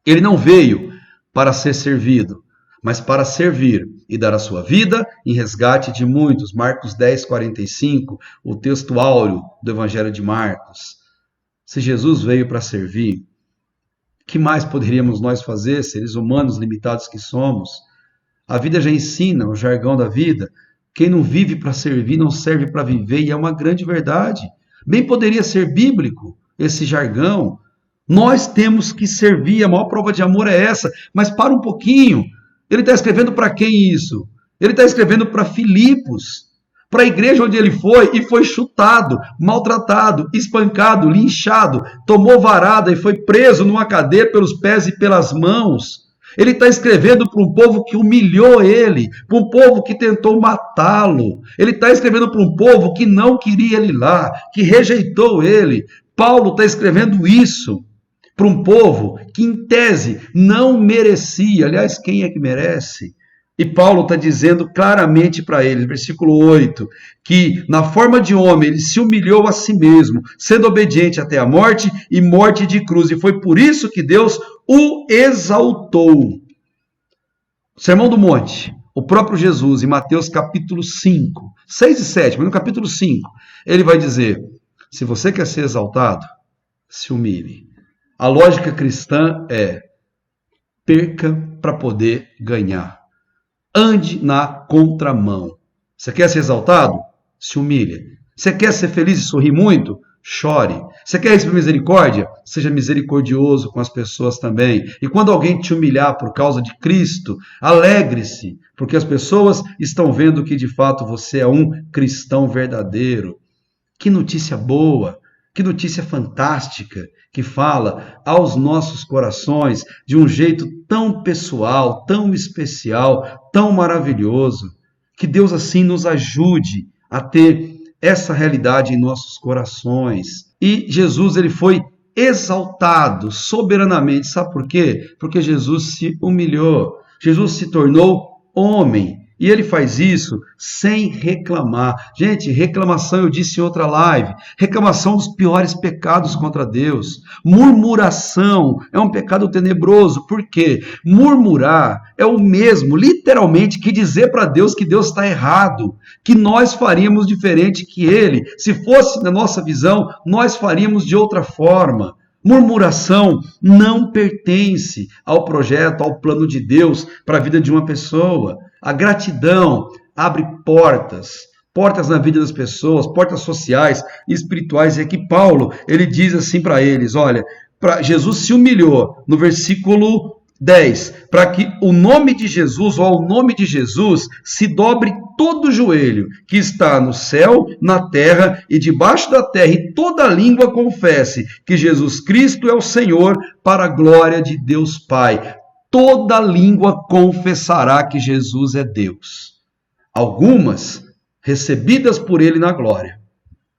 Ele não veio para ser servido, mas para servir e dar a sua vida em resgate de muitos. Marcos 10, 45, o texto áureo do Evangelho de Marcos. Se Jesus veio para servir, que mais poderíamos nós fazer, seres humanos limitados que somos? A vida já ensina, o jargão da vida, quem não vive para servir não serve para viver, e é uma grande verdade. Bem poderia ser bíblico esse jargão. Nós temos que servir, a maior prova de amor é essa, mas para um pouquinho. Ele está escrevendo para quem isso? Ele está escrevendo para Filipos, para a igreja onde ele foi e foi chutado, maltratado, espancado, linchado, tomou varada e foi preso numa cadeia pelos pés e pelas mãos. Ele está escrevendo para um povo que humilhou ele, para um povo que tentou matá-lo. Ele está escrevendo para um povo que não queria ele lá, que rejeitou ele. Paulo está escrevendo isso para um povo que, em tese, não merecia. Aliás, quem é que merece? E Paulo está dizendo claramente para eles, versículo 8, que na forma de homem ele se humilhou a si mesmo, sendo obediente até a morte e morte de cruz. E foi por isso que Deus o exaltou. Sermão do Monte, o próprio Jesus, em Mateus capítulo 5, 6 e 7, mas no capítulo 5, ele vai dizer, se você quer ser exaltado, se humilhe. A lógica cristã é, perca para poder ganhar. Ande na contramão. Você quer ser exaltado? Se humilhe. Você quer ser feliz e sorrir muito? Chore. Você quer receber misericórdia? Seja misericordioso com as pessoas também. E quando alguém te humilhar por causa de Cristo, alegre-se, porque as pessoas estão vendo que de fato você é um cristão verdadeiro. Que notícia boa! Que notícia fantástica que fala aos nossos corações de um jeito tão pessoal, tão especial, tão maravilhoso. Que Deus assim nos ajude a ter essa realidade em nossos corações. E Jesus, ele foi exaltado soberanamente. Sabe por quê? Porque Jesus se humilhou. Jesus se tornou homem. E ele faz isso sem reclamar. Gente, reclamação, eu disse em outra live, reclamação dos piores pecados contra Deus. Murmuração é um pecado tenebroso. Por quê? Murmurar é o mesmo, literalmente, que dizer para Deus que Deus está errado, que nós faríamos diferente que ele. Se fosse na nossa visão, nós faríamos de outra forma. Murmuração não pertence ao projeto, ao plano de Deus para a vida de uma pessoa. A gratidão abre portas na vida das pessoas, portas sociais e espirituais. E aqui Paulo, ele diz assim para eles, olha, Jesus se humilhou no versículo 10, para que o nome de Jesus, ou ao nome de Jesus, se dobre todo o joelho que está no céu, na terra e debaixo da terra, e toda língua confesse que Jesus Cristo é o Senhor, para a glória de Deus Pai. Toda língua confessará que Jesus é Deus. Algumas recebidas por ele na glória,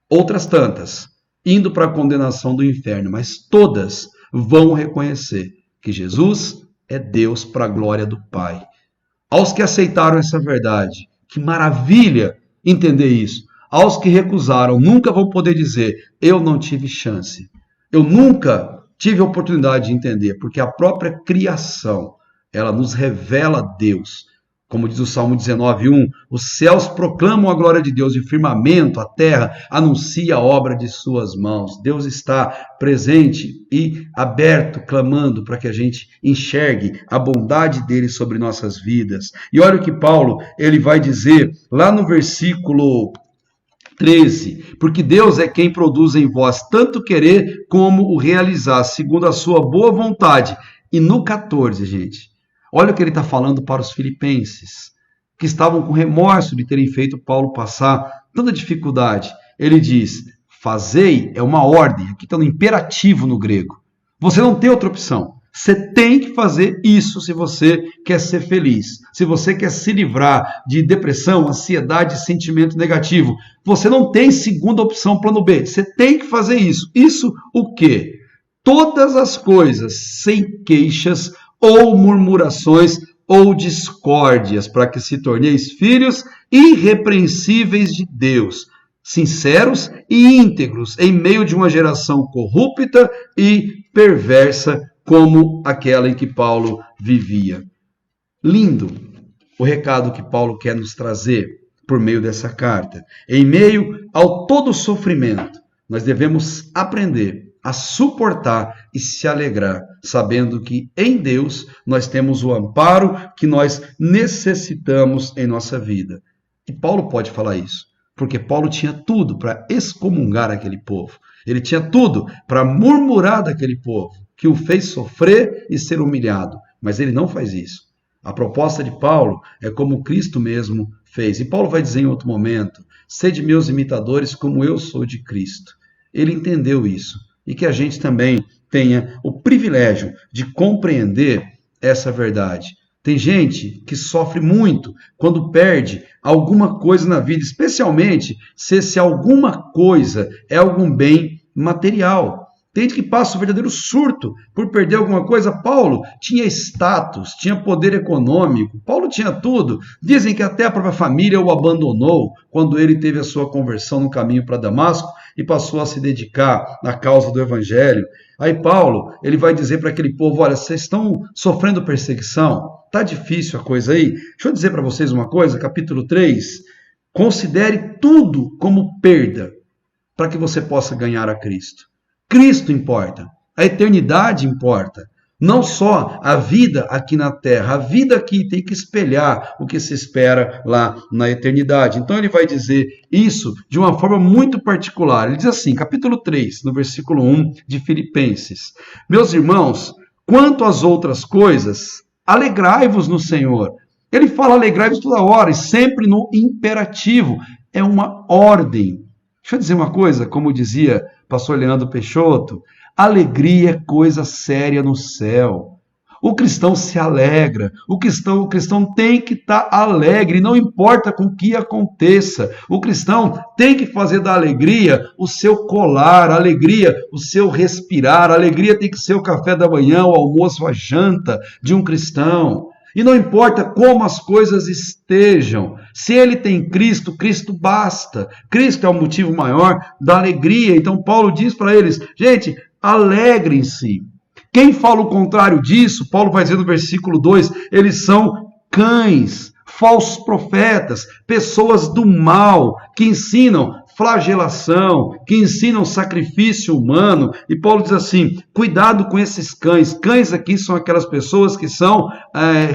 outras tantas indo para a condenação do inferno, mas todas vão reconhecer que Jesus é Deus para a glória do Pai. Aos que aceitaram essa verdade, que maravilha entender isso. Aos que recusaram, nunca vão poder dizer, eu não tive chance. Eu nunca tive a oportunidade de entender, porque a própria criação, ela nos revela Deus. Como diz o Salmo 19:1, os céus proclamam a glória de Deus e o firmamento, a terra, anuncia a obra de suas mãos. Deus está presente e aberto, clamando para que a gente enxergue a bondade dele sobre nossas vidas. E olha o que Paulo ele vai dizer lá no versículo 13, porque Deus é quem produz em vós tanto querer como o realizar, segundo a sua boa vontade. E no 14, gente, olha o que ele está falando para os filipenses, que estavam com remorso de terem feito Paulo passar tanta dificuldade. Ele diz, fazei é uma ordem, aqui está no imperativo no grego. Você não tem outra opção. Você tem que fazer isso se você quer ser feliz. Se você quer se livrar de depressão, ansiedade, sentimento negativo. Você não tem segunda opção, plano B. Você tem que fazer isso. Isso o quê? Todas as coisas sem queixas ou murmurações ou discórdias, para que se torneis filhos irrepreensíveis de Deus, sinceros e íntegros, em meio de uma geração corrupta e perversa, como aquela em que Paulo vivia. Lindo o recado que Paulo quer nos trazer por meio dessa carta. Em meio ao todo sofrimento, nós devemos aprender a suportar e se alegrar, sabendo que em Deus nós temos o amparo que nós necessitamos em nossa vida. E Paulo pode falar isso, porque Paulo tinha tudo para excomungar aquele povo. Ele tinha tudo para murmurar daquele povo, que o fez sofrer e ser humilhado. Mas ele não faz isso. A proposta de Paulo é como Cristo mesmo fez. E Paulo vai dizer em outro momento, sede meus imitadores como eu sou de Cristo. Ele entendeu isso. E que a gente também tenha o privilégio de compreender essa verdade. Tem gente que sofre muito quando perde alguma coisa na vida, especialmente se esse alguma coisa é algum bem material. Tem gente que passa um verdadeiro surto por perder alguma coisa. Paulo tinha status, tinha poder econômico, Paulo tinha tudo. Dizem que até a própria família o abandonou quando ele teve a sua conversão no caminho para Damasco e passou a se dedicar à causa do evangelho. Aí Paulo, ele vai dizer para aquele povo, olha, vocês estão sofrendo perseguição, tá difícil a coisa aí. Deixa eu dizer para vocês uma coisa, capítulo 3, considere tudo como perda para que você possa ganhar a Cristo. Cristo importa, a eternidade importa, não só a vida aqui na terra, a vida aqui tem que espelhar o que se espera lá na eternidade. Então ele vai dizer isso de uma forma muito particular. Ele diz assim, capítulo 3, no versículo 1 de Filipenses, meus irmãos, quanto às outras coisas, alegrai-vos no Senhor. Ele fala alegrai-vos toda hora e sempre no imperativo, é uma ordem. Deixa eu dizer uma coisa, como dizia pastor Leandro Peixoto, alegria é coisa séria no céu. O cristão se alegra, o cristão tem que estar alegre, não importa com o que aconteça. O cristão tem que fazer da alegria o seu colar, a alegria o seu respirar, a alegria tem que ser o café da manhã, o almoço, a janta de um cristão. E não importa como as coisas estejam, se ele tem Cristo, Cristo basta. Cristo é o motivo maior da alegria. Então Paulo diz para eles, gente, alegrem-se. Quem fala o contrário disso, Paulo vai dizer no versículo 2, eles são cães, falsos profetas, pessoas do mal, que ensinam flagelação, que ensinam sacrifício humano. E Paulo diz assim, cuidado com esses cães. Cães aqui são aquelas pessoas que são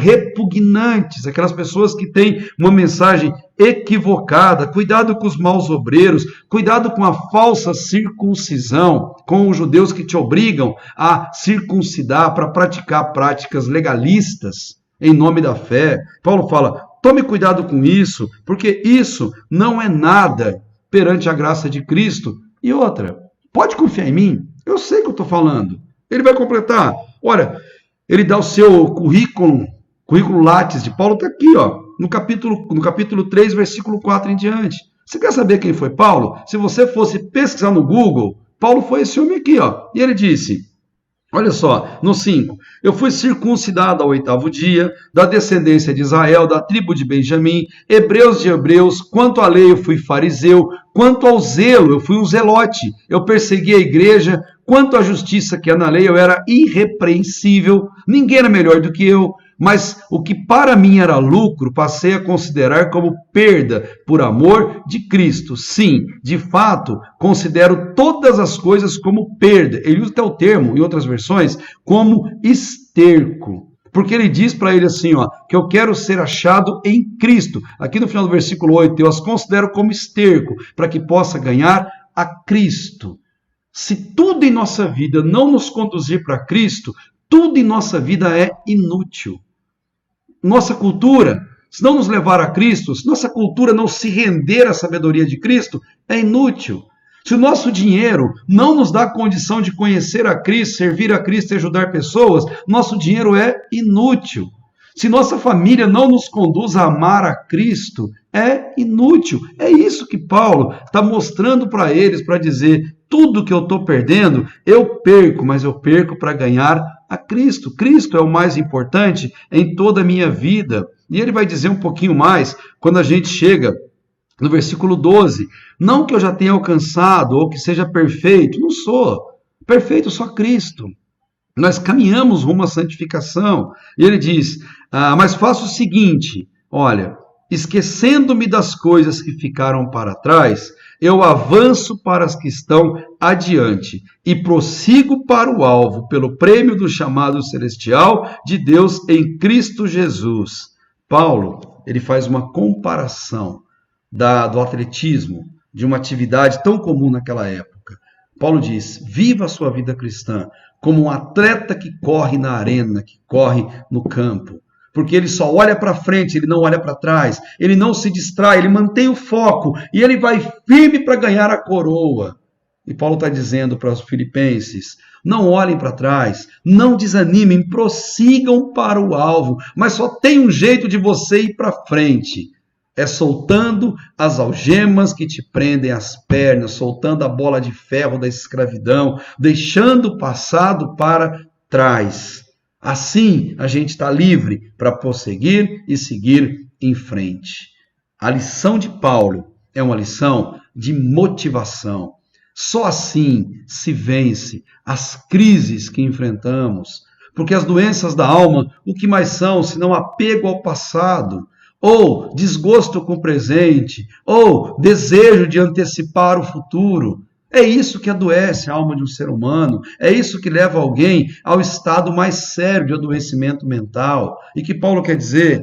repugnantes, aquelas pessoas que têm uma mensagem equivocada. Cuidado com os maus obreiros, cuidado com a falsa circuncisão, com os judeus que te obrigam a circuncidar para praticar práticas legalistas em nome da fé. Paulo fala, tome cuidado com isso, porque isso não é nada perante a graça de Cristo. E outra, pode confiar em mim, eu sei o que eu estou falando. Ele vai completar. Olha, ele dá o seu currículo Lattes de Paulo, está aqui, ó, no capítulo 3, versículo 4 em diante. Você quer saber quem foi Paulo? Se você fosse pesquisar no Google, Paulo foi esse homem aqui, ó. E ele disse, olha só, no 5, eu fui circuncidado ao 8º dia, da descendência de Israel, da tribo de Benjamim, hebreus de hebreus, quanto à lei eu fui fariseu, quanto ao zelo eu fui um zelote, eu persegui a igreja, quanto à justiça que há na lei eu era irrepreensível, ninguém era melhor do que eu, mas o que para mim era lucro, passei a considerar como perda por amor de Cristo. Sim, de fato, considero todas as coisas como perda. Ele usa até o termo, em outras versões, como esterco. Porque ele diz para ele assim, ó, que eu quero ser achado em Cristo. Aqui no final do versículo 8, eu as considero como esterco, para que possa ganhar a Cristo. Se tudo em nossa vida não nos conduzir para Cristo, tudo em nossa vida é inútil. Nossa cultura, se não nos levar a Cristo, se nossa cultura não se render à sabedoria de Cristo, é inútil. Se o nosso dinheiro não nos dá condição de conhecer a Cristo, servir a Cristo e ajudar pessoas, nosso dinheiro é inútil. Se nossa família não nos conduz a amar a Cristo, é inútil. É isso que Paulo está mostrando para eles, para dizer, tudo que eu estou perdendo, eu perco, mas eu perco para ganhar a Cristo. Cristo é o mais importante em toda a minha vida. E ele vai dizer um pouquinho mais quando a gente chega no versículo 12, não que eu já tenha alcançado ou que seja perfeito, não sou. Perfeito só Cristo. Nós caminhamos rumo à santificação. E ele diz, mas faço o seguinte, olha, esquecendo-me das coisas que ficaram para trás, eu avanço para as que estão adiante e prossigo para o alvo, pelo prêmio do chamado celestial de Deus em Cristo Jesus. Paulo, ele faz uma comparação do atletismo, de uma atividade tão comum naquela época. Paulo diz, viva a sua vida cristã como um atleta que corre na arena, que corre no campo. Porque ele só olha para frente, ele não olha para trás, ele não se distrai, ele mantém o foco e ele vai firme para ganhar a coroa. E Paulo está dizendo para os filipenses, não olhem para trás, não desanimem, prossigam para o alvo, mas só tem um jeito de você ir para frente. É soltando as algemas que te prendem as pernas, soltando a bola de ferro da escravidão, deixando o passado para trás. Assim, a gente está livre para prosseguir e seguir em frente. A lição de Paulo é uma lição de motivação. Só assim se vence as crises que enfrentamos, porque as doenças da alma, o que mais são senão apego ao passado, ou desgosto com o presente, ou desejo de antecipar o futuro. É isso que adoece a alma de um ser humano, é isso que leva alguém ao estado mais sério de adoecimento mental. E que Paulo quer dizer,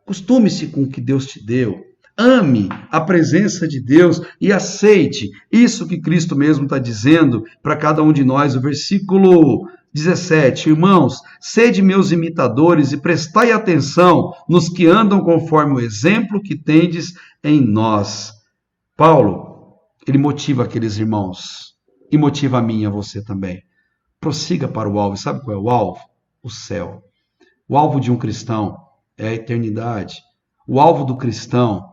acostume-se com o que Deus te deu, ame a presença de Deus e aceite isso que Cristo mesmo está dizendo para cada um de nós. O versículo 17, irmãos, sede meus imitadores e prestai atenção nos que andam conforme o exemplo que tendes em nós. Paulo, ele motiva aqueles irmãos e motiva a mim e a você também. Prossiga para o alvo. E sabe qual é o alvo? O céu. O alvo de um cristão é a eternidade. O alvo do cristão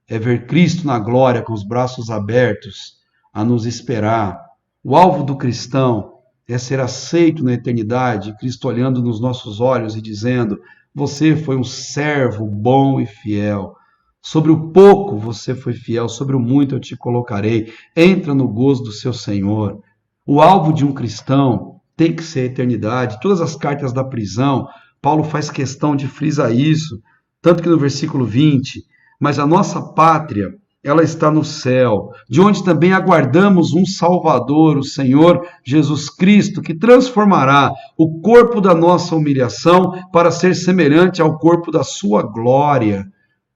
é ver Cristo na glória com os braços abertos a nos esperar. O alvo do cristão é ser aceito na eternidade, Cristo olhando nos nossos olhos e dizendo, você foi um servo bom e fiel. Sobre o pouco você foi fiel, sobre o muito eu te colocarei. Entra no gozo do seu Senhor. O alvo de um cristão tem que ser a eternidade. Todas as cartas da prisão, Paulo faz questão de frisar isso, tanto que no versículo 20, mas a nossa pátria, ela está no céu, de onde também aguardamos um Salvador, o Senhor Jesus Cristo, que transformará o corpo da nossa humilhação para ser semelhante ao corpo da sua glória.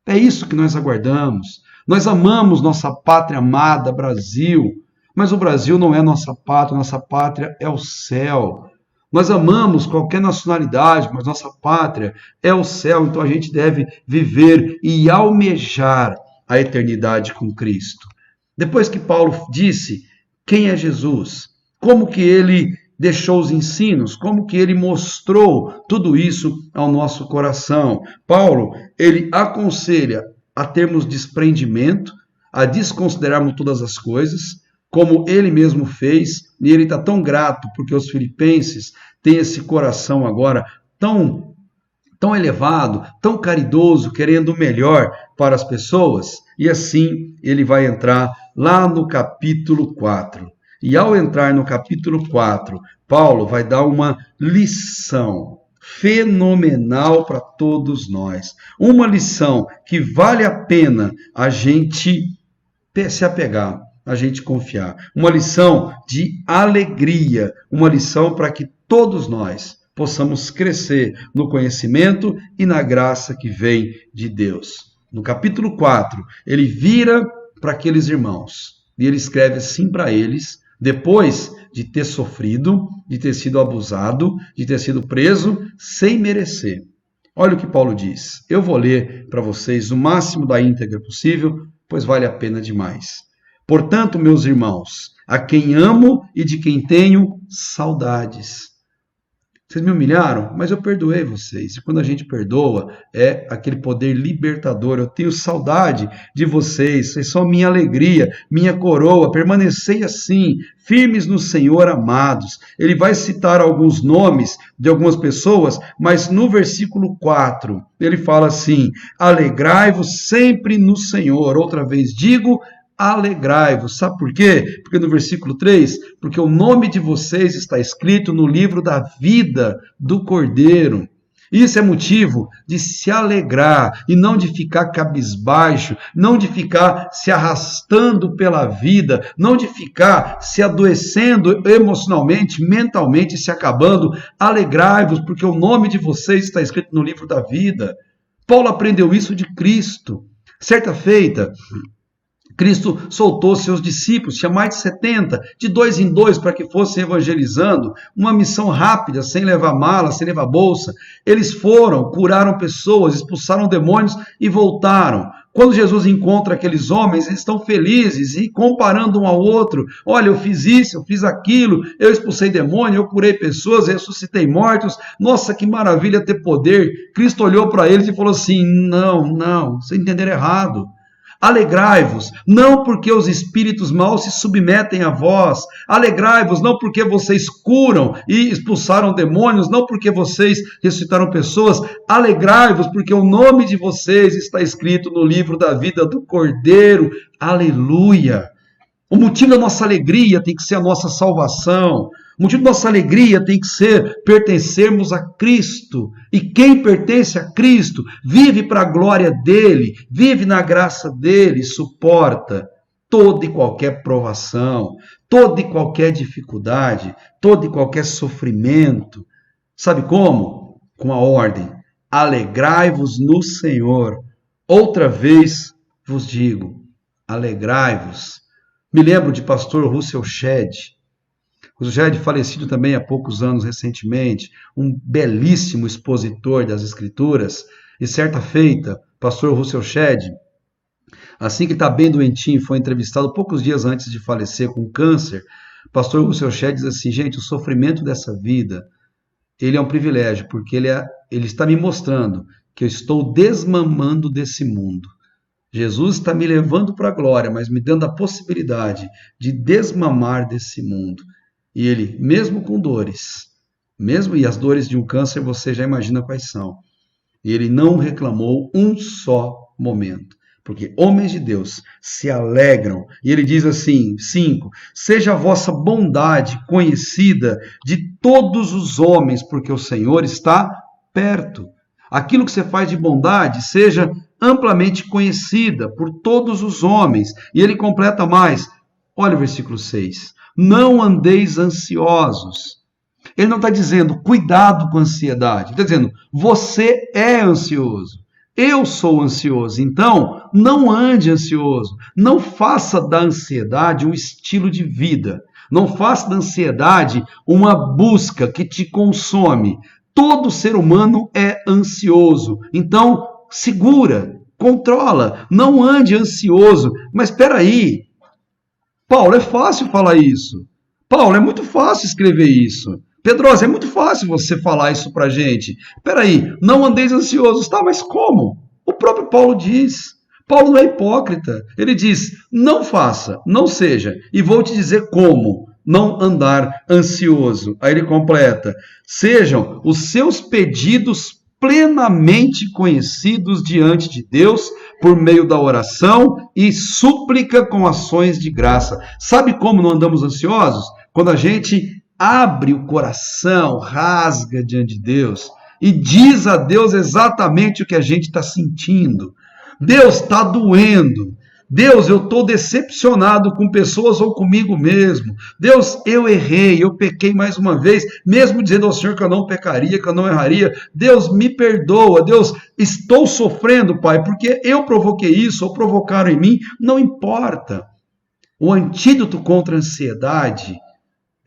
É isso que nós aguardamos. Nós amamos nossa pátria amada, Brasil, mas o Brasil não é nossa pátria é o céu. Nós amamos qualquer nacionalidade, mas nossa pátria é o céu, então a gente deve viver e almejar a eternidade com Cristo. Depois que Paulo disse quem é Jesus, como que ele deixou os ensinos, como que ele mostrou tudo isso ao nosso coração. Paulo, ele aconselha a termos desprendimento, a desconsiderarmos todas as coisas, como ele mesmo fez, e ele está tão grato porque os filipenses têm esse coração agora tão elevado, tão caridoso, querendo o melhor para as pessoas, e assim ele vai entrar lá no capítulo 4. E ao entrar no capítulo 4, Paulo vai dar uma lição fenomenal para todos nós. Uma lição que vale a pena a gente se apegar, a gente confiar. Uma lição de alegria, uma lição para que todos nós possamos crescer no conhecimento e na graça que vem de Deus. No capítulo 4, ele vira para aqueles irmãos e ele escreve assim para eles, depois de ter sofrido, de ter sido abusado, de ter sido preso sem merecer. Olha o que Paulo diz. Eu vou ler para vocês o máximo da íntegra possível, pois vale a pena demais. Portanto, meus irmãos, a quem amo e de quem tenho saudades. Vocês me humilharam, mas eu perdoei vocês. E quando a gente perdoa, é aquele poder libertador. Eu tenho saudade de vocês. Vocês são minha alegria, minha coroa. Permanecei assim, firmes no Senhor, amados. Ele vai citar alguns nomes de algumas pessoas, mas no versículo 4, ele fala assim: alegrai-vos sempre no Senhor. Outra vez digo, alegrai-vos. Sabe por quê? Porque no versículo 3, porque o nome de vocês está escrito no livro da vida do Cordeiro. Isso é motivo de se alegrar e não de ficar cabisbaixo, não de ficar se arrastando pela vida, não de ficar se adoecendo emocionalmente, mentalmente, se acabando. Alegrai-vos, porque o nome de vocês está escrito no livro da vida. Paulo aprendeu isso de Cristo. Certa feita, Cristo soltou seus discípulos, tinha mais de 70, de 2 em 2, para que fossem evangelizando, uma missão rápida, sem levar mala, sem levar bolsa. Eles foram, curaram pessoas, expulsaram demônios e voltaram. Quando Jesus encontra aqueles homens, eles estão felizes e comparando um ao outro. Olha, eu fiz isso, eu fiz aquilo, eu expulsei demônio, eu curei pessoas, ressuscitei mortos. Nossa, que maravilha ter poder. Cristo olhou para eles e falou assim: não, vocês entenderam errado. Alegrai-vos, não porque os espíritos maus se submetem a vós. Alegrai-vos, não porque vocês curam e expulsaram demônios, não porque vocês ressuscitaram pessoas. Alegrai-vos, porque o nome de vocês está escrito no livro da vida do Cordeiro. Aleluia! O motivo da nossa alegria tem que ser a nossa salvação. O motivo da nossa alegria tem que ser pertencermos a Cristo. E quem pertence a Cristo vive para a glória dele, vive na graça dele, suporta toda e qualquer provação, toda e qualquer dificuldade, todo e qualquer sofrimento. Sabe como? Com a ordem: alegrai-vos no Senhor. Outra vez vos digo, alegrai-vos. Me lembro de pastor Russell Shedd. O Shedd, falecido também há poucos anos recentemente, um belíssimo expositor das Escrituras, e certa feita, pastor Russell Shedd, assim que está bem doentinho, foi entrevistado poucos dias antes de falecer com câncer, pastor Russell Shedd diz assim: gente, o sofrimento dessa vida, ele é um privilégio, porque ele está me mostrando que eu estou desmamando desse mundo. Jesus está me levando para a glória, mas me dando a possibilidade de desmamar desse mundo. E ele, mesmo com dores, e as dores de um câncer você já imagina quais são, e ele não reclamou um só momento, porque homens de Deus se alegram. E ele diz assim, 5, seja a vossa bondade conhecida de todos os homens, porque o Senhor está perto. Aquilo que você faz de bondade seja amplamente conhecida por todos os homens. E ele completa mais, olha o versículo 6, não andeis ansiosos. Ele não está dizendo cuidado com a ansiedade, ele está dizendo você é ansioso, eu sou ansioso, então não ande ansioso, não faça da ansiedade um estilo de vida, não faça da ansiedade uma busca que te consome. Todo ser humano é ansioso, então segura, controla, não ande ansioso. Mas espera aí, Paulo, é fácil falar isso. Paulo, é muito fácil escrever isso. Pedrosa, é muito fácil você falar isso pra gente. Espera aí, não andeis ansiosos. Tá, mas como? O próprio Paulo diz. Paulo não é hipócrita. Ele diz, não faça, não seja. E vou te dizer como não andar ansioso. Aí ele completa, sejam os seus pedidos plenamente conhecidos diante de Deus por meio da oração e súplica com ações de graça. Sabe como não andamos ansiosos? Quando a gente abre o coração, rasga diante de Deus e diz a Deus exatamente o que a gente está sentindo. Deus, está doendo. Deus, eu estou decepcionado com pessoas ou comigo mesmo. Deus, eu errei, eu pequei mais uma vez, mesmo dizendo ao Senhor que eu não pecaria, que eu não erraria. Deus, me perdoa. Deus, estou sofrendo, Pai, porque eu provoquei isso ou provocaram em mim. Não importa. O antídoto contra a ansiedade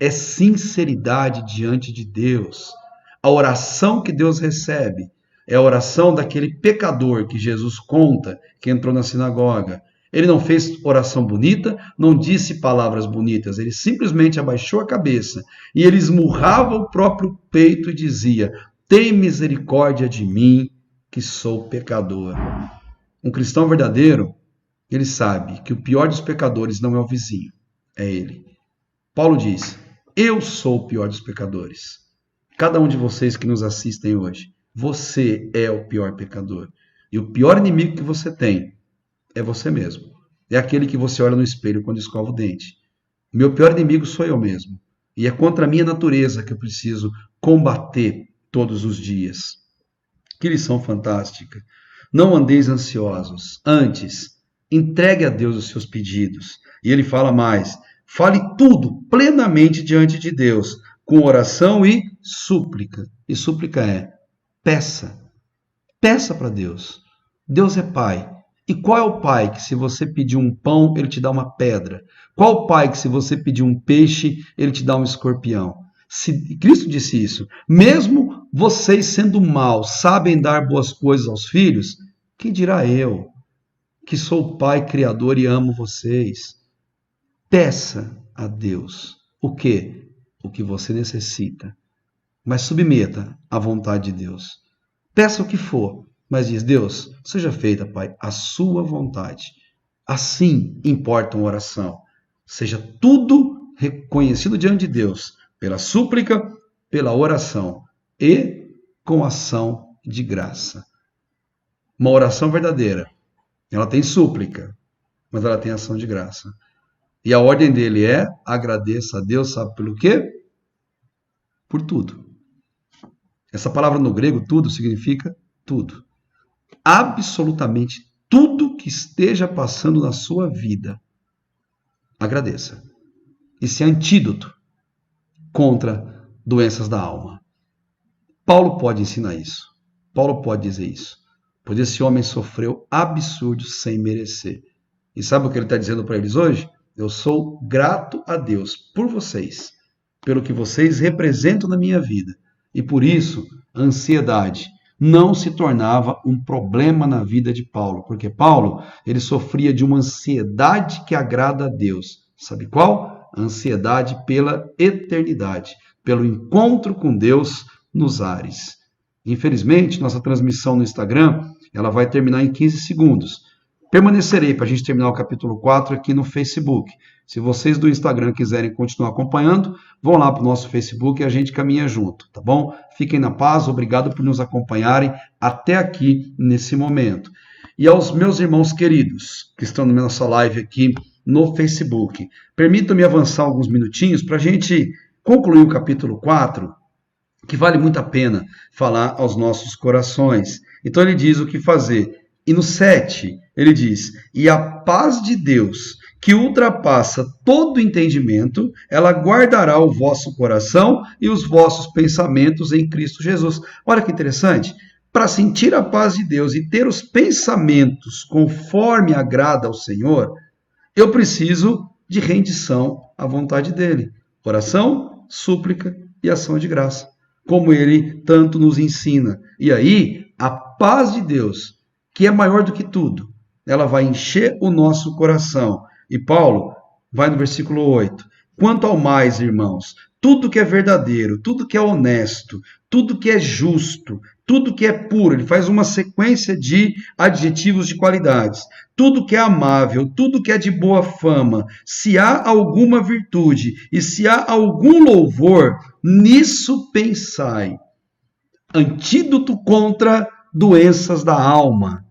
é sinceridade diante de Deus. A oração que Deus recebe é a oração daquele pecador que Jesus conta, que entrou na sinagoga. Ele não fez oração bonita, não disse palavras bonitas, ele simplesmente abaixou a cabeça e ele esmurrava o próprio peito e dizia: tem misericórdia de mim, que sou pecador. Um cristão verdadeiro, ele sabe que o pior dos pecadores não é o vizinho, é ele. Paulo diz: eu sou o pior dos pecadores. Cada um de vocês que nos assistem hoje, você é o pior pecador. E o pior inimigo que você tem é você mesmo. É aquele que você olha no espelho quando escova o dente. Meu pior inimigo sou eu mesmo. E é contra a minha natureza que eu preciso combater todos os dias. Que lição fantástica. Não andeis ansiosos. Antes, entregue a Deus os seus pedidos. E ele fala mais: fale tudo plenamente diante de Deus, com oração e súplica. E súplica é: peça. Peça para Deus. Deus é Pai. E qual é o pai que, se você pedir um pão, ele te dá uma pedra? Qual o pai que, se você pedir um peixe, ele te dá um escorpião? Se Cristo disse isso. Mesmo vocês, sendo maus, sabem dar boas coisas aos filhos, que dirá eu, que sou o Pai Criador e amo vocês? Peça a Deus o quê? O que você necessita. Mas submeta à vontade de Deus. Peça o que for. Mas diz: Deus, seja feita, Pai, a sua vontade. Assim importa uma oração. Seja tudo reconhecido diante de Deus, pela súplica, pela oração e com ação de graça. Uma oração verdadeira, ela tem súplica, mas ela tem ação de graça. E a ordem dele é: agradeça a Deus, sabe pelo quê? Por tudo. Essa palavra no grego, tudo, significa tudo. Absolutamente tudo que esteja passando na sua vida, agradeça. Isso é antídoto contra doenças da alma. Paulo pode ensinar isso. Paulo pode dizer isso. Pois esse homem sofreu absurdos sem merecer. E sabe o que ele está dizendo para eles hoje? Eu sou grato a Deus por vocês, pelo que vocês representam na minha vida. E por isso, a ansiedade não se tornava um problema na vida de Paulo, porque Paulo, ele sofria de uma ansiedade que agrada a Deus. Sabe qual? A ansiedade pela eternidade, pelo encontro com Deus nos ares. Infelizmente, nossa transmissão no Instagram, ela vai terminar em 15 segundos. Permanecerei para a gente terminar o capítulo 4 aqui no Facebook. Se vocês do Instagram quiserem continuar acompanhando, vão lá para o nosso Facebook e a gente caminha junto, tá bom? Fiquem na paz, obrigado por nos acompanharem até aqui nesse momento. E aos meus irmãos queridos que estão na nossa live aqui no Facebook, permitam-me avançar alguns minutinhos para a gente concluir o capítulo 4, que vale muito a pena falar aos nossos corações. Então ele diz o que fazer. E no 7, ele diz: e a paz de Deus, que ultrapassa todo entendimento, ela guardará o vosso coração e os vossos pensamentos em Cristo Jesus. Olha que interessante. Para sentir a paz de Deus e ter os pensamentos conforme agrada ao Senhor, eu preciso de rendição à vontade dele. Oração, súplica e ação de graça, como ele tanto nos ensina. E aí, a paz de Deus, que é maior do que tudo, ela vai encher o nosso coração. E Paulo vai no versículo 8. Quanto ao mais, irmãos, tudo que é verdadeiro, tudo que é honesto, tudo que é justo, tudo que é puro, ele faz uma sequência de adjetivos de qualidades. Tudo que é amável, tudo que é de boa fama, se há alguma virtude e se há algum louvor, nisso pensai. Antídoto contra doenças da alma.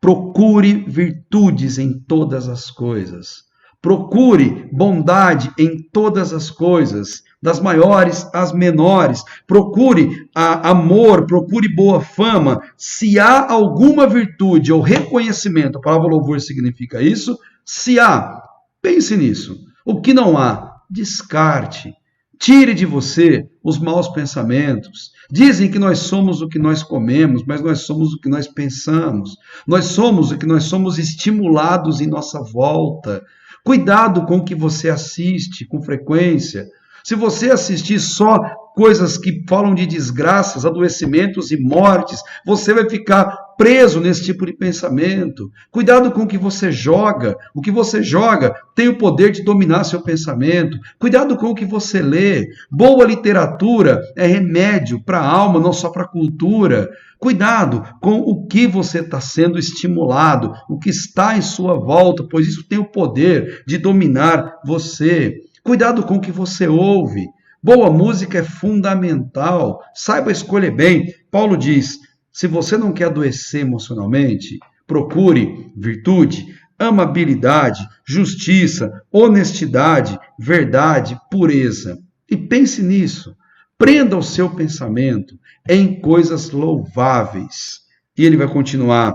Procure virtudes em todas as coisas. Procure bondade em todas as coisas, das maiores às menores. Procure amor, procure boa fama. Se há alguma virtude ou reconhecimento, a palavra louvor significa isso. Se há, pense nisso. O que não há, descarte. Tire de você os maus pensamentos. Dizem que nós somos o que nós comemos, mas nós somos o que nós pensamos. Nós somos o que nós somos estimulados em nossa volta. Cuidado com o que você assiste com frequência. Se você assistir só coisas que falam de desgraças, adoecimentos e mortes, você vai ficar preso nesse tipo de pensamento. Cuidado com o que você joga. O que você joga tem o poder de dominar seu pensamento. Cuidado com o que você lê. Boa literatura é remédio para a alma, não só para a cultura. Cuidado com o que você está sendo estimulado, o que está em sua volta, pois isso tem o poder de dominar você. Cuidado com o que você ouve. Boa música é fundamental. Saiba escolher bem. Paulo diz: se você não quer adoecer emocionalmente, procure virtude, amabilidade, justiça, honestidade, verdade, pureza. E pense nisso. Prenda o seu pensamento em coisas louváveis. E ele vai continuar: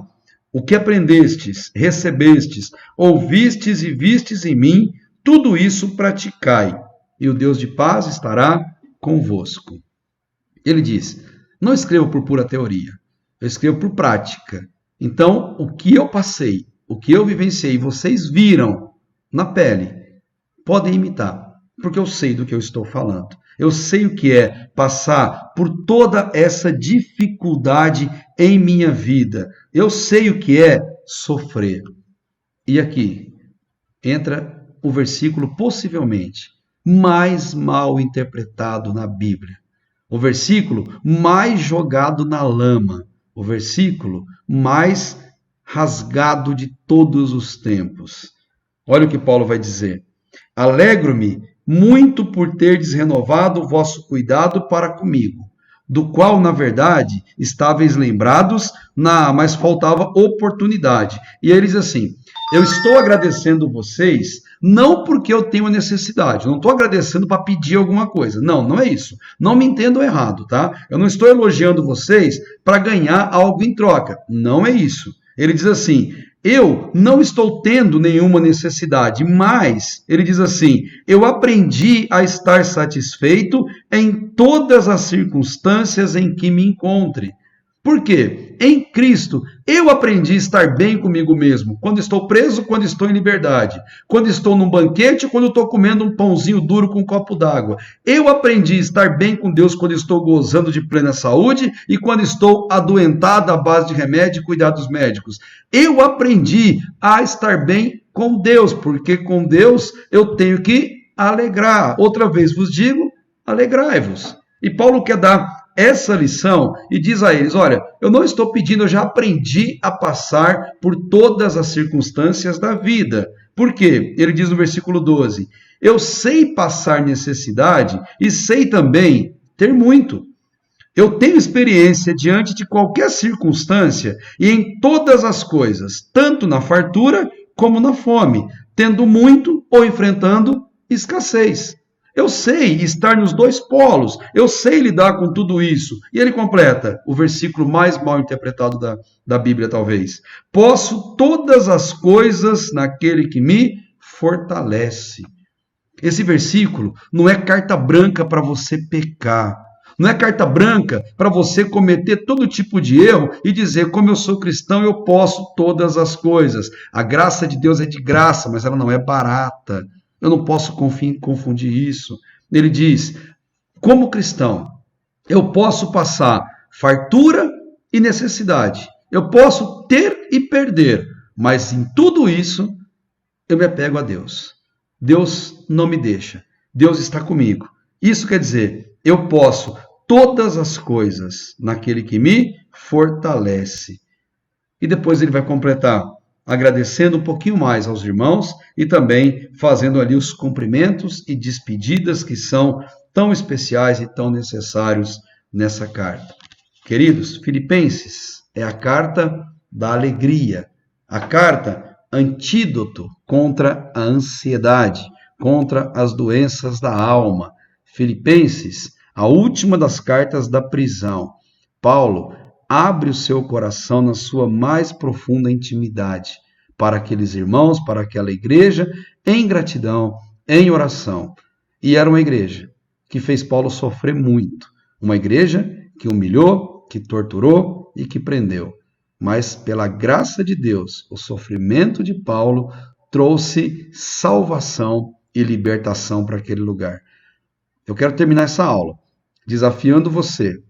o que aprendestes, recebestes, ouvistes e vistes em mim, tudo isso praticai, e o Deus de paz estará convosco. Ele diz: não escrevo por pura teoria, eu escrevo por prática. Então, o que eu passei, o que eu vivenciei, vocês viram na pele, podem imitar, porque eu sei do que eu estou falando. Eu sei o que é passar por toda essa dificuldade em minha vida. Eu sei o que é sofrer. E aqui entra o versículo possivelmente mais mal interpretado na Bíblia. O versículo mais jogado na lama. O versículo mais rasgado de todos os tempos. Olha o que Paulo vai dizer: alegro-me muito por terdes renovado o vosso cuidado para comigo, do qual, na verdade, estáveis lembrados, mas faltava oportunidade. E ele diz assim: eu estou agradecendo vocês, não porque eu tenho necessidade, eu não estou agradecendo para pedir alguma coisa. Não, não é isso. Não me entendam errado, tá? Eu não estou elogiando vocês para ganhar algo em troca. Não é isso. Ele diz assim: eu não estou tendo nenhuma necessidade, mas, ele diz assim, eu aprendi a estar satisfeito em todas as circunstâncias em que me encontre. Por quê? Em Cristo, eu aprendi a estar bem comigo mesmo, quando estou preso, quando estou em liberdade, quando estou num banquete, quando estou comendo um pãozinho duro com um copo d'água. Eu aprendi a estar bem com Deus quando estou gozando de plena saúde e quando estou adoentado à base de remédio e cuidados médicos. Eu aprendi a estar bem com Deus, porque com Deus eu tenho que alegrar. Outra vez vos digo, alegrai-vos. E Paulo quer dar essa lição e diz a eles: olha, eu não estou pedindo, eu já aprendi a passar por todas as circunstâncias da vida. Por quê? Ele diz no versículo 12: eu sei passar necessidade e sei também ter muito. Eu tenho experiência diante de qualquer circunstância e em todas as coisas, tanto na fartura como na fome, tendo muito ou enfrentando escassez. Eu sei estar nos dois polos, eu sei lidar com tudo isso. E ele completa o versículo mais mal interpretado da Bíblia, talvez. Posso todas as coisas naquele que me fortalece. Esse versículo não é carta branca para você pecar. Não é carta branca para você cometer todo tipo de erro e dizer: como eu sou cristão, eu posso todas as coisas. A graça de Deus é de graça, mas ela não é barata. Eu não posso confundir isso. Ele diz: como cristão, eu posso passar fartura e necessidade. Eu posso ter e perder, mas em tudo isso eu me apego a Deus. Deus não me deixa. Deus está comigo. Isso quer dizer, eu posso todas as coisas naquele que me fortalece. E depois ele vai completar, agradecendo um pouquinho mais aos irmãos e também fazendo ali os cumprimentos e despedidas que são tão especiais e tão necessários nessa carta. Queridos, Filipenses é a carta da alegria, a carta antídoto contra a ansiedade, contra as doenças da alma. Filipenses, a última das cartas da prisão. Paulo abre o seu coração na sua mais profunda intimidade para aqueles irmãos, para aquela igreja, em gratidão, em oração. E era uma igreja que fez Paulo sofrer muito. Uma igreja que humilhou, que torturou e que prendeu. Mas, pela graça de Deus, o sofrimento de Paulo trouxe salvação e libertação para aquele lugar. Eu quero terminar essa aula desafiando você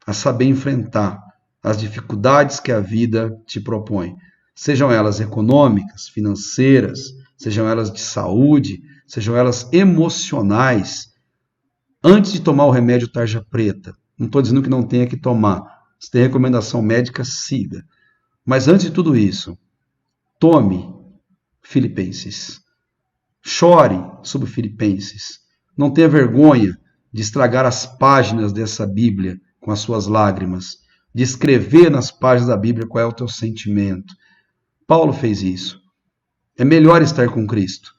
a saber enfrentar as dificuldades que a vida te propõe, sejam elas econômicas, financeiras, sejam elas de saúde, sejam elas emocionais. Antes de tomar o remédio tarja preta, não estou dizendo que não tenha que tomar, se tem recomendação médica, siga. Mas antes de tudo isso, tome Filipenses. Chore sobre Filipenses. Não tenha vergonha de estragar as páginas dessa Bíblia com as suas lágrimas, de escrever nas páginas da Bíblia qual é o teu sentimento. Paulo fez isso. É melhor estar com Cristo,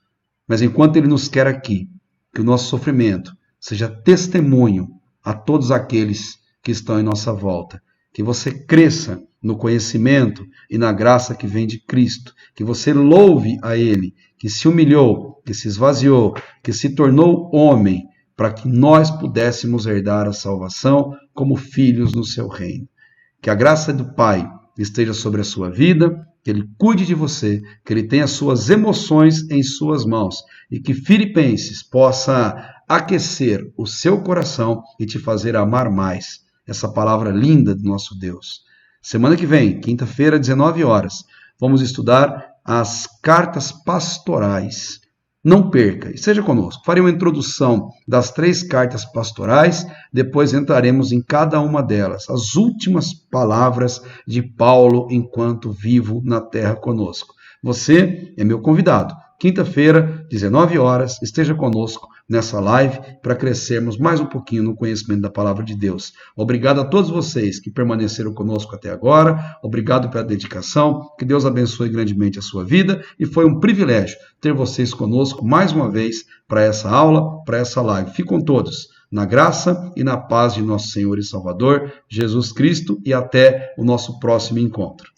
mas enquanto Ele nos quer aqui, que o nosso sofrimento seja testemunho a todos aqueles que estão em nossa volta. Que você cresça no conhecimento e na graça que vem de Cristo. Que você louve a Ele, que se humilhou, que se esvaziou, que se tornou homem, para que nós pudéssemos herdar a salvação como filhos no seu reino. Que a graça do Pai esteja sobre a sua vida, que Ele cuide de você, que Ele tenha suas emoções em suas mãos e que Filipenses possa aquecer o seu coração e te fazer amar mais essa palavra linda do nosso Deus. Semana que vem, quinta-feira, 19 horas, vamos estudar as cartas pastorais. Não perca, esteja conosco. Farei uma introdução das 3 cartas pastorais, depois entraremos em cada uma delas, as últimas palavras de Paulo enquanto vivo na terra conosco. Você é meu convidado. Quinta-feira, 19 horas, esteja conosco nessa live para crescermos mais um pouquinho no conhecimento da palavra de Deus. Obrigado a todos vocês que permaneceram conosco até agora. Obrigado pela dedicação. Que Deus abençoe grandemente a sua vida. E foi um privilégio ter vocês conosco mais uma vez para essa aula, para essa live. Ficam todos na graça e na paz de nosso Senhor e Salvador, Jesus Cristo, e até o nosso próximo encontro.